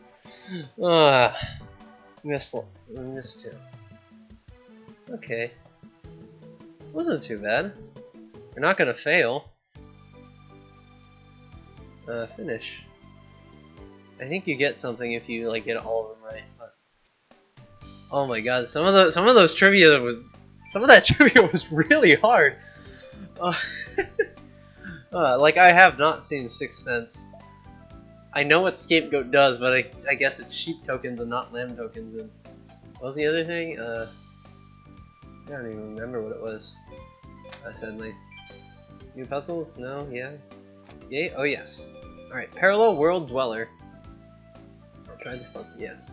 S1: Missed one. Missed 2. Okay. Wasn't too bad. You're not gonna fail. Finish. I think you get something if you like get all of them right. But... Oh my god, some of those trivia was... Some of that trivia was really hard. Like, I have not seen 6th Sense. I know what Scapegoat does, but I guess it's sheep tokens and not lamb tokens. And what was the other thing? I don't even remember what it was. Suddenly. New puzzles? No? Yeah? Yay? Oh, yes. Alright, Parallel World Dweller. I'll try this puzzle. Yes.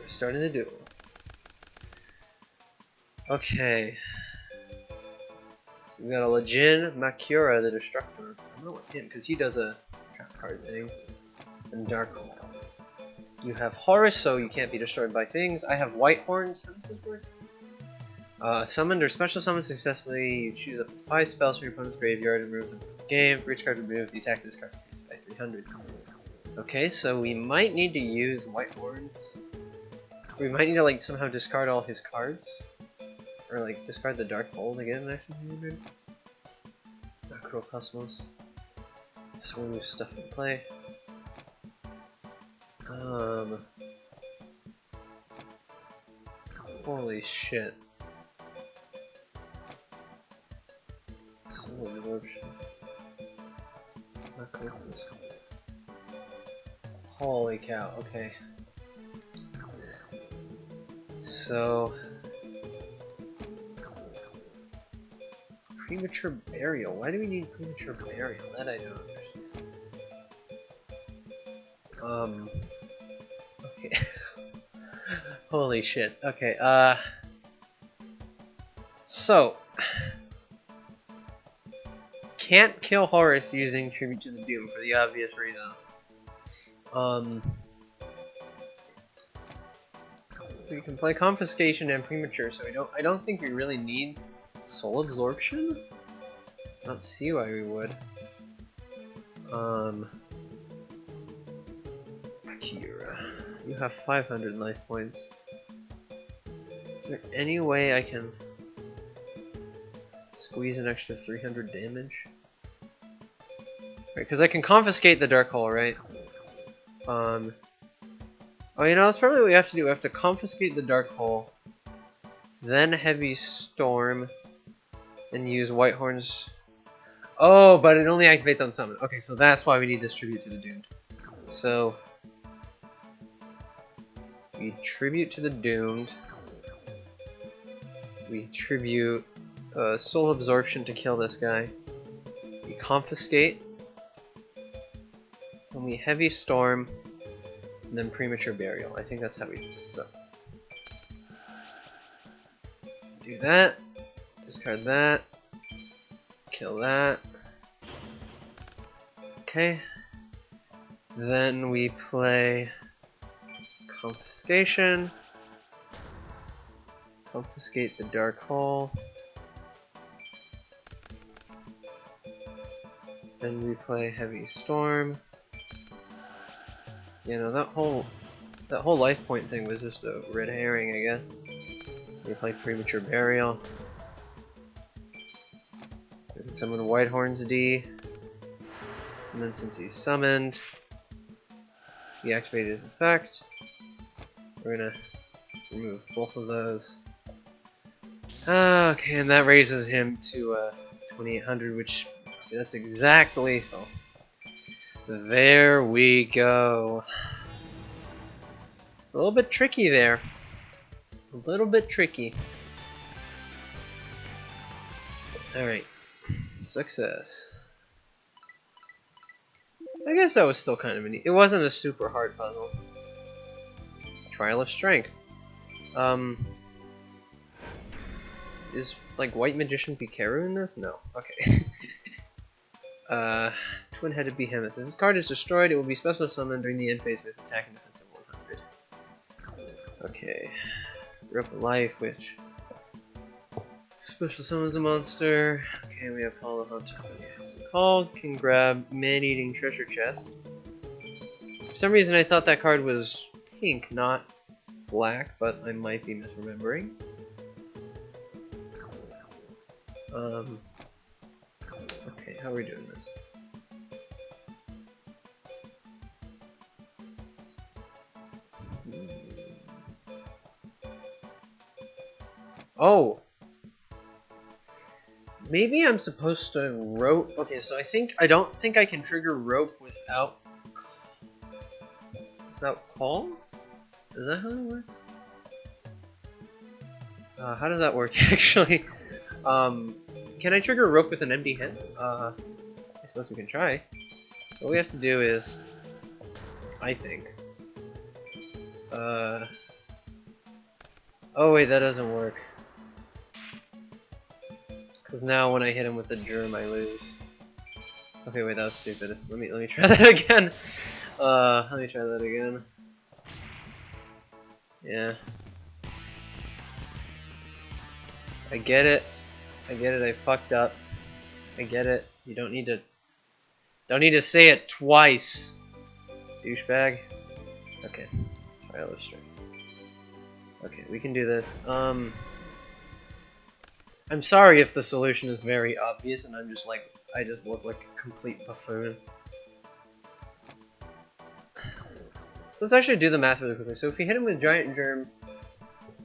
S1: We're starting the duel. Okay. So we got a Lejin Makura the Destructor. I don't know what him, because he does a trap card thing. And Dark Hole. You have Horus, so you can't be destroyed by things. I have White Horns. How does this work? Summoned or special summoned successfully, you choose up to 5 spells from your opponent's graveyard and remove them from the game. For each card removed, the attack of this card increases by 300. Okay, so we might need to use White Horns. We might need to like somehow discard all his cards. or like discard the Dark Hole to get an action 300. Macrocosmos. Smooth stuff in play. Holy shit. Soul absorption. Macrocosmos. Holy cow, okay. So premature burial. Why do we need premature burial? That I don't understand. Okay. Holy shit. Okay, so can't kill Horus using Tribute to the Doom for the obvious reason. We can play Confiscation and Premature, so I don't think we really need Soul Absorption? I don't see why we would. Akira, you have 500 life points. Is there any way I can squeeze an extra 300 damage? Right, because I can confiscate the Dark Hole, right? Oh, you know, that's probably what we have to do. We have to confiscate the Dark Hole, then Heavy Storm, and use Whitehorn's. Oh, but it only activates on summon. Okay, so that's why we need this Tribute to the Doomed. So we Tribute to the Doomed. We tribute Soul Absorption to kill this guy. We confiscate. And we Heavy Storm. And then Premature Burial. I think that's how we do this. So do that. Discard that. Kill that. Okay. Then we play Confiscation. Confiscate the Dark Hole. Then we play Heavy Storm. You know, that whole life point thing was just a red herring, I guess. We play Premature Burial. So we can summon Whitehorn's D. And then since he's summoned, he activated his effect. We're gonna remove both of those. Okay, and that raises him to 2800, which that's exact lethal. There we go. A little bit tricky there. A little bit tricky. Alright. Success. I guess that was still kind of neat. It wasn't a super hard puzzle. Trial of Strength. Is like White Magician Pikaru in this? No. Okay. Twin-headed Behemoth. If this card is destroyed, it will be special summoned during the end phase with attack and defense of 100. Okay. Throw up a life, which special summons a monster. Okay, we have Call the Hunter. So Call can grab Man-Eating Treasure Chest. For some reason I thought that card was pink, not black, but I might be misremembering. Okay, how are we doing this? Oh! Maybe I'm supposed to rope. Okay, so I don't think I can trigger rope without call? Is that how it works? How does that work actually? Can I trigger rope with an empty hand? I suppose we can try. So what we have to do is, I think. Oh wait, that doesn't work. Because now when I hit him with the germ, I lose. Okay, wait, that was stupid. Let me try that again. Let me try that again. Yeah. I get it. I get it. I fucked up. I get it. You don't need to say it twice, douchebag. Okay. Trial of Strength. Okay, we can do this. I'm sorry if the solution is very obvious and I'm just like, I just look like a complete buffoon. So let's actually do the math really quickly. So if we hit him with Giant Germ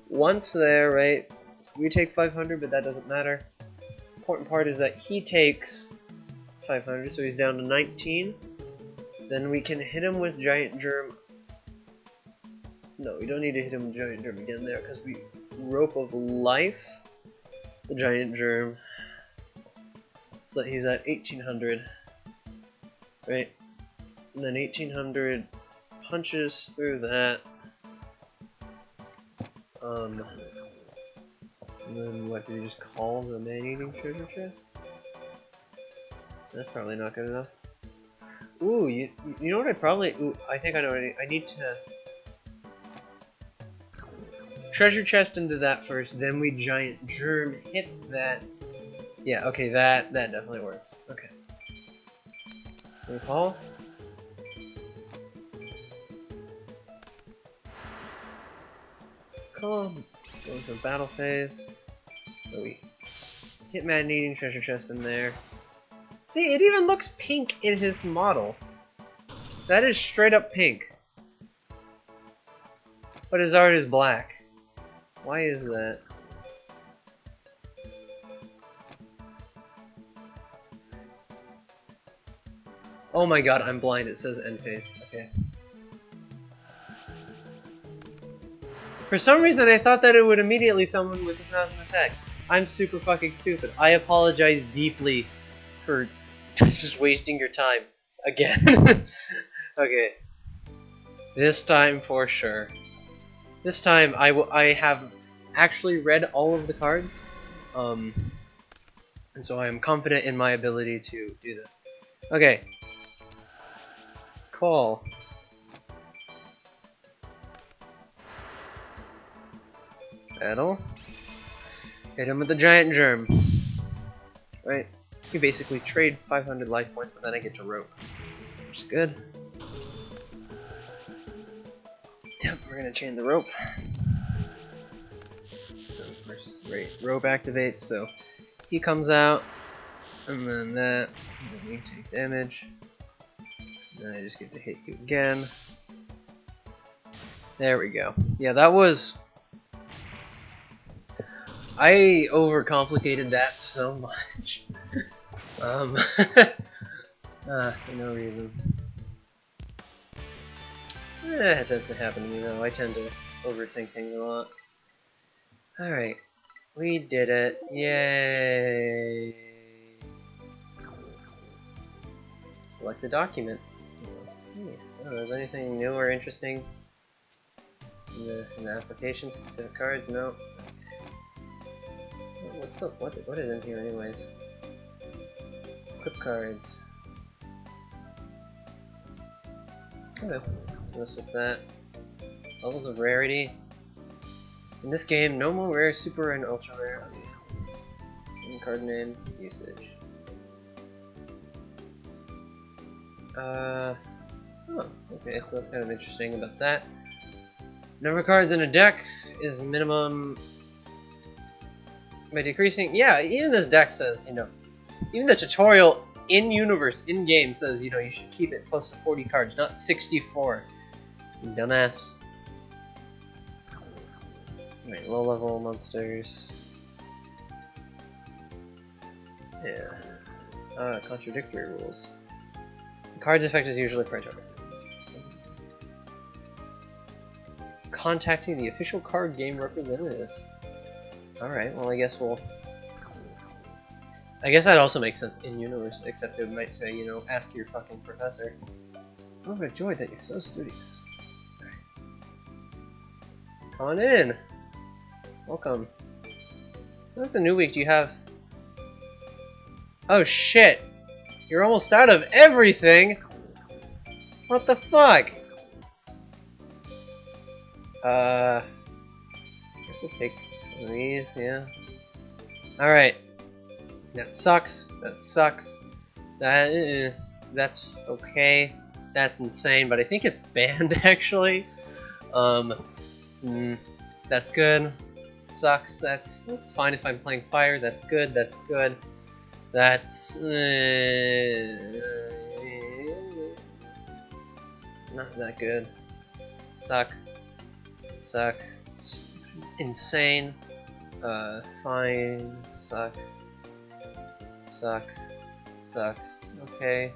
S1: once there, right, we take 500, but that doesn't matter. Important part is that he takes 500, so he's down to 19. Then we can hit him with Giant Germ. No, we don't need to hit him with Giant Germ again there, because we Rope of Life the Giant Germ, so that he's at 1800, right? And then 1800 punches through that. And then what, do we just call the man-eating treasure chest? That's probably not good enough. Ooh, you know what I probably... Ooh, I think I know what I need to... Treasure chest into that first, then we Giant Germ, hit that. Yeah, okay, that definitely works. Okay. Recall. Calm. Go into battle phase. So we hit man-eating treasure chest in there. See, it even looks pink in his model. That is straight up pink. But his art is black. Why is that? Oh my god, I'm blind. It says end phase. Okay. For some reason, I thought that it would immediately summon with 1000 attack. I'm super fucking stupid. I apologize deeply for just wasting your time again. Okay. This time for sure. This time I have actually read all of the cards, and so I am confident in my ability to do this. Okay. Call. Battle. Hit him with the Giant Germ. Right. You basically trade 500 life points, but then I get to rope, which is good. Yep, we're gonna chain the rope. So first, right, rope activates, so he comes out, and then that, and then you take damage. And then I just get to hit you again. There we go. Yeah, that was... I overcomplicated that so much. For no reason. It tends to happen to me though. I tend to overthink things a lot. Alright. We did it. Yay! Select the document. Let's see. Oh, is there anything new or interesting in the application? Specific cards? No. What's up? What is in here anyways? Equip cards. Okay, so that's just that. Levels of rarity. In this game, no more rare, super, and ultra rare. Same card name, usage. Oh, okay, so that's kind of interesting about that. Number of cards in a deck is minimum by decreasing. Yeah, even this deck says, you know, even the tutorial in-universe, in-game says, you know, you should keep it close to 40 cards, not 64. You dumbass. Right, low-level monsters. Yeah. Contradictory rules. The card's effect is usually per target. Contacting the official card game representatives. Alright, well I guess we'll... I guess that also makes sense in universe, except it might say, you know, ask your fucking professor. Oh, I've enjoyed that you're so studious. Alright. Come on in! Welcome. Oh, it's a new week, do you have... Oh shit! You're almost out of everything! What the fuck? I guess I'll take some of these, yeah. Alright. That sucks. That sucks. That's okay. That's insane, but I think it's banned actually. That's good. sucks. That's fine if I'm playing fire. That's good. That's good. That's not that good. Suck. Insane. Fine. Suck. Okay.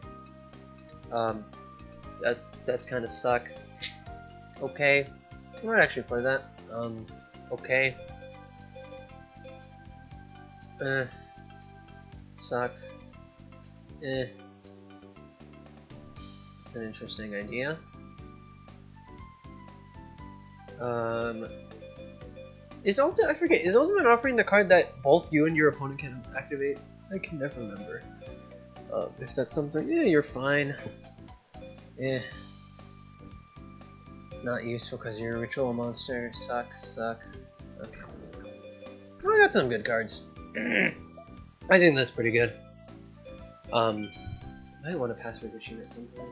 S1: That's kind of suck. Okay. I might actually play that. Okay. Suck. It's an interesting idea. Is Ultimate, I forget, is Ultimate offering the card that both you and your opponent can activate? I can never remember. If that's something, you're fine. Not useful because you're a ritual monster. Suck. Okay. Well, I got some good cards. I think that's pretty good. I might want a password machine at some point.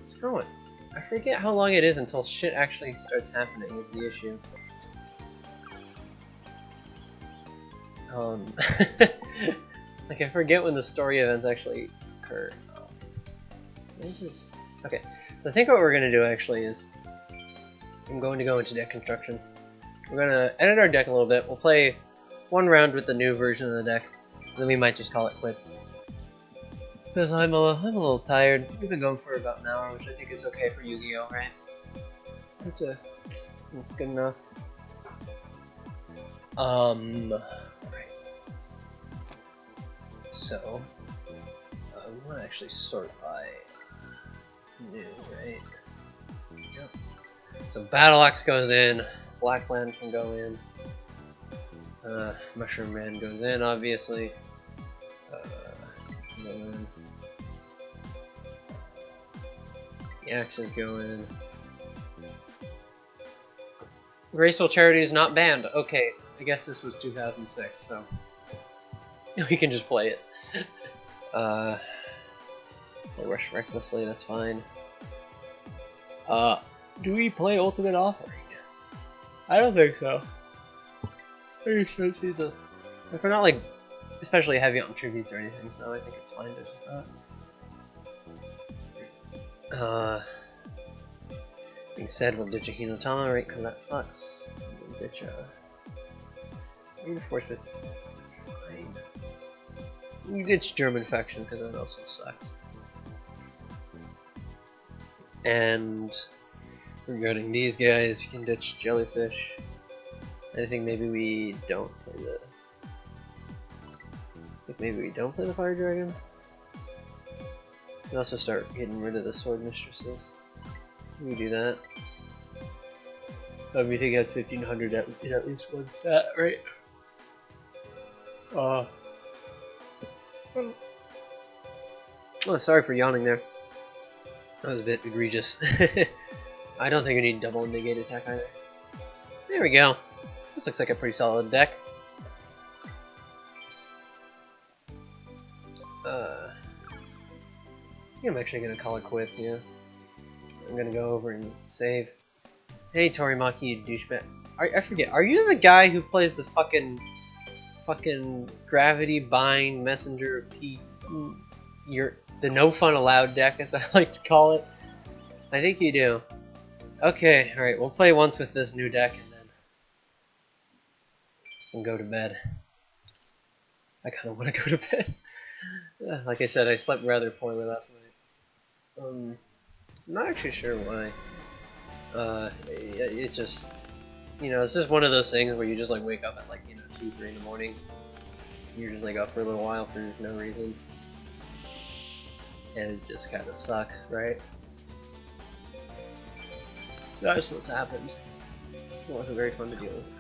S1: Screw it. I forget how long it is until shit actually starts happening is the issue. Like I forget when the story events actually occur. Okay, so I think what we're gonna do actually is I'm going to go into deck construction. We're gonna edit our deck a little bit. We'll play one round with the new version of the deck, and then we might just call it quits. Because I'm a little tired. We've been going for about an hour, which I think is okay for Yu-Gi-Oh, right? That's good enough. Right. So we want to actually sort by new, right? Yep. So Battle Axe goes in, Blackland can go in, Mushroom Man goes in, obviously. Go in. The axes go in. Graceful Charity is not banned. Okay, I guess this was 2006, so we can just play it. We'll rush recklessly, that's fine. Do we play Ultimate Offering? I don't think so. I just don't see the... If we're not like especially heavy on tributes or anything, so I think it's fine to just not. Being said, we'll ditch a Hinotama, right, because that sucks. We'll ditch a... Reinforced Physics. Fine. We ditch German Faction, because that also sucks. And regarding these guys, you can ditch Jellyfish. I think maybe we don't play the... Maybe we don't play the Fire Dragon. We can also start getting rid of the Sword Mistresses. We do that. Everything has 1500 at least one stat, right? Oh, sorry for yawning there. That was a bit egregious. I don't think we need double negate attack either. There we go. This looks like a pretty solid deck. I think I'm actually gonna call it quits, yeah. I'm gonna go over and save. Hey Torimaki, you douchebag. I forget, are you the guy who plays the fucking Gravity Bind Messenger of Peace? The No Fun Allowed deck, as I like to call it? I think you do. Okay, alright, we'll play once with this new deck and go to bed. I kinda wanna go to bed. Like I said, I slept rather poorly last night. I'm not actually sure why. It's just, it's just one of those things where you just like wake up at like 2, 3 in the morning. You're just like up for a little while for no reason, and it just kind of sucks, right? That's what's happened. It wasn't very fun to deal with.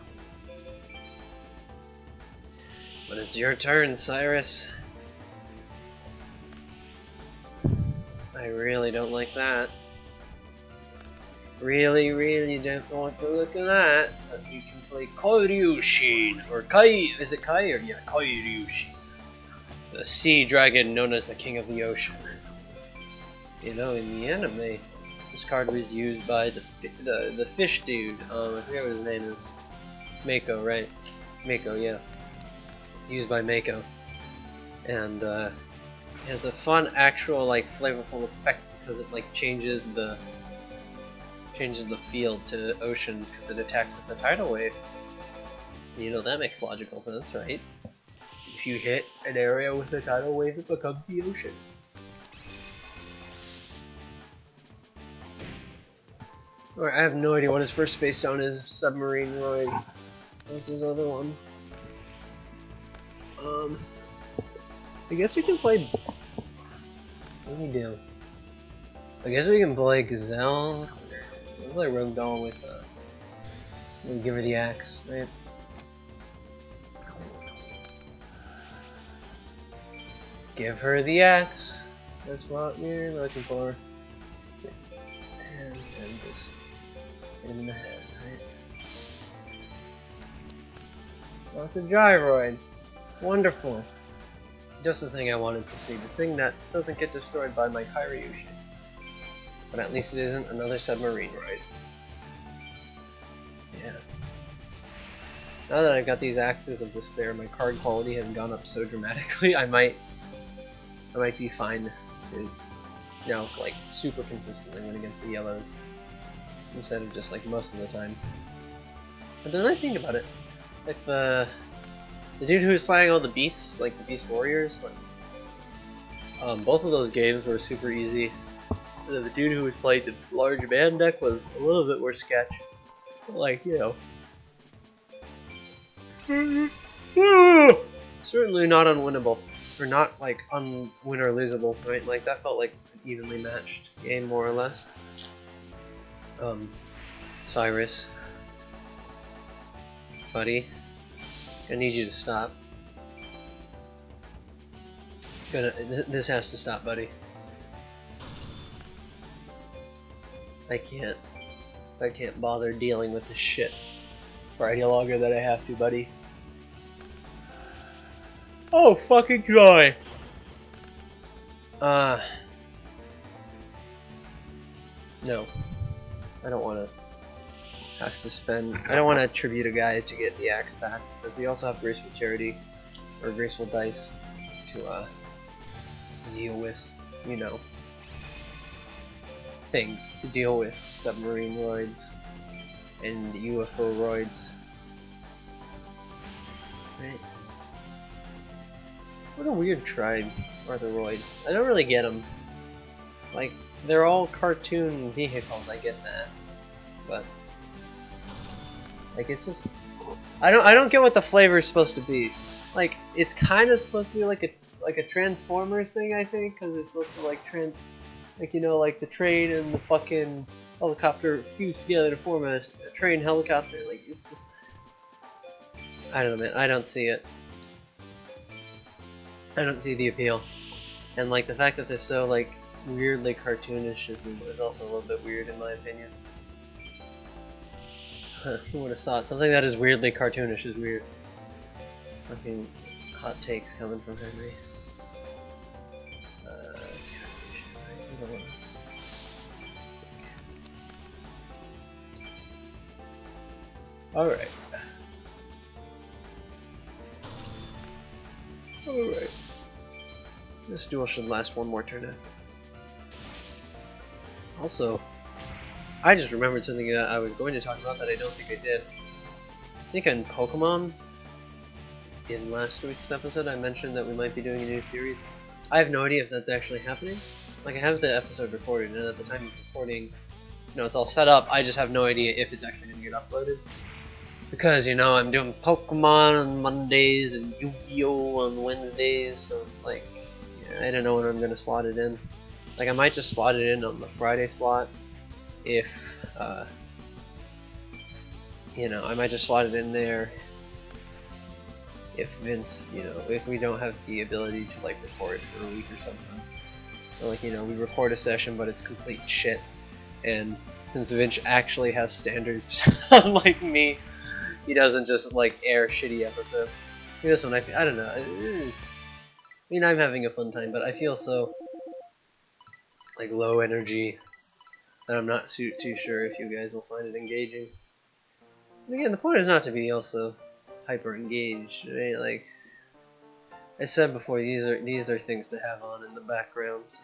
S1: But it's your turn, Cyrus. I really don't like that. Really, really don't want to look at that. But you can play Kairyushin, or is it Kai? Or yeah, Kairyushin. The sea dragon known as the king of the ocean. In the anime, This card was used by the fish dude. I forget what his name is. Mako, right? Mako, yeah. It's used by Mako, and it has a fun, actual, like, flavorful effect because it like changes the field to ocean because it attacks with the tidal wave. You know, that makes logical sense, right? If you hit an area with a tidal wave, it becomes the ocean. Alright, I have no idea what his first space down is. Submarine Roid. What's his other one? I guess we can play. What do we do? I guess we can play Gazelle. We'll play Rogue Doll with. We'll give her the axe, right? Give her the axe. That's what we're looking for. And just hit him in the head, right? Oh, it's a Gyroid. Wonderful. Just the thing I wanted to see. The thing that doesn't get destroyed by my Kairyushi. But at least it isn't another submarine ride. Yeah. Now that I've got these Axes of Despair, my card quality has gone up so dramatically, I might be fine to, you know, like, super consistently win against the yellows. Instead of just, like, most of the time. But then I think about it. Like, the dude who was playing all the beasts, like the Beast Warriors, like, both of those games were super easy. The dude who was playing the large band deck was a little bit more sketch. Like, you know. Certainly not unwinnable. Or not, like, unwin or losable, right? Like, that felt like an evenly matched game, more or less. Cyrus. Buddy. I need you to stop. This has to stop, buddy. I can't bother dealing with this shit for any longer than I have to, buddy. Oh, fucking joy! No. I don't want to have to spend. I don't want to tribute a guy to get the axe back, but we also have Graceful Charity, or Graceful Dice, to deal with, you know, things to deal with submarine roids and UFO roids. Right? What a weird tribe are the roids. I don't really get them. Like, they're all cartoon vehicles, I get that. But like, it's just I don't get what the flavor is supposed to be. Like, it's kind of supposed to be like a Transformers thing, I think, because it's supposed to like like, you know, like the train and the fucking helicopter fused together to form a train helicopter. Like, it's just, I don't know, man. I don't see it. I don't see the appeal. And like the fact that they're so like weirdly cartoonish is also a little bit weird in my opinion. Who would have thought something that is weirdly cartoonish is weird? Fucking hot takes coming from Henry. That's kind of shit, right? I don't wanna... Alright. Alright. This duel should last one more turn after this. Also, I just remembered something that I was going to talk about that I don't think I did. I think in Pokemon, in last week's episode, I mentioned that we might be doing a new series. I have no idea if that's actually happening. Like, I have the episode recorded, and at the time of recording, you know, it's all set up. I just have no idea if it's actually going to get uploaded. Because, you know, I'm doing Pokemon on Mondays and Yu-Gi-Oh! On Wednesdays, so it's like, yeah, I don't know when I'm going to slot it in. Like, I might just slot it in on the Friday slot, if, you know, I might just slot it in there if Vince, you know, if we don't have the ability to, like, record for a week or something. Or, like, you know, we record a session, but it's complete shit, and since Vince actually has standards, unlike me, he doesn't just, like, air shitty episodes. This one, I don't know, it is, I mean, I'm having a fun time, but I feel so, like, low energy And I'm not too sure if you guys will find it engaging. And again, the point is not to be also hyper engaged, right? Like I said before, these are things to have on in the background. So.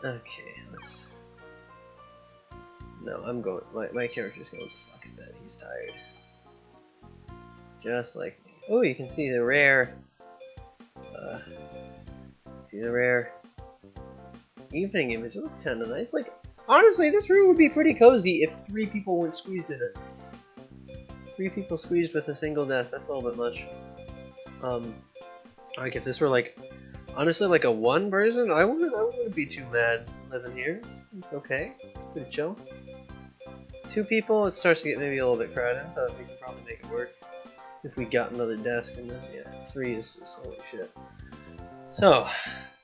S1: Okay, let's. No, I'm going. My character's going to fucking bed. He's tired. Just like me. Oh, you can see the rare. See the rare evening image. It looked kind of nice. Like, honestly, this room would be pretty cozy if 3 people weren't squeezed in it. 3 people squeezed with a single desk. That's a little bit much. Like if this were like, honestly, like a 1 version, I wouldn't be too mad living here. It's okay. It's pretty chill. 2 people, it starts to get maybe a little bit crowded, but we can probably make it work if we got another desk. And then yeah, 3 is just holy shit. So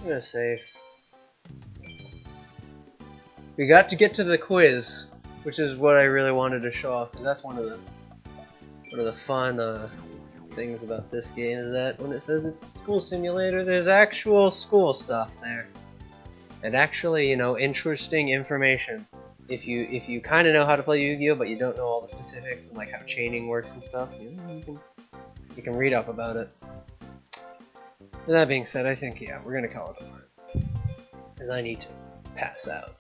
S1: I'm gonna save. We got to get to the quiz, which is what I really wanted to show off, because that's one of the fun things about this game is that when it says it's school simulator, there's actual school stuff there, and actually, you know, interesting information. If you kind of know how to play Yu-Gi-Oh, but you don't know all the specifics and like how chaining works and stuff, you can read up about it. With that being said, I think yeah, we're gonna call it a part, because I need to pass out.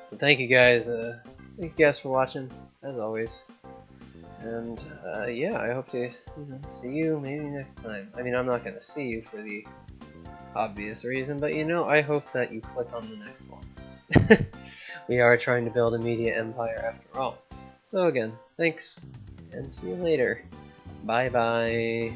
S1: So thank you guys. Thank you guys for watching, as always. And yeah, I hope to see you maybe next time. I mean, I'm not gonna see you for the obvious reason, but I hope that you click on the next one. We are trying to build a media empire after all. So again, thanks, and see you later. Bye bye.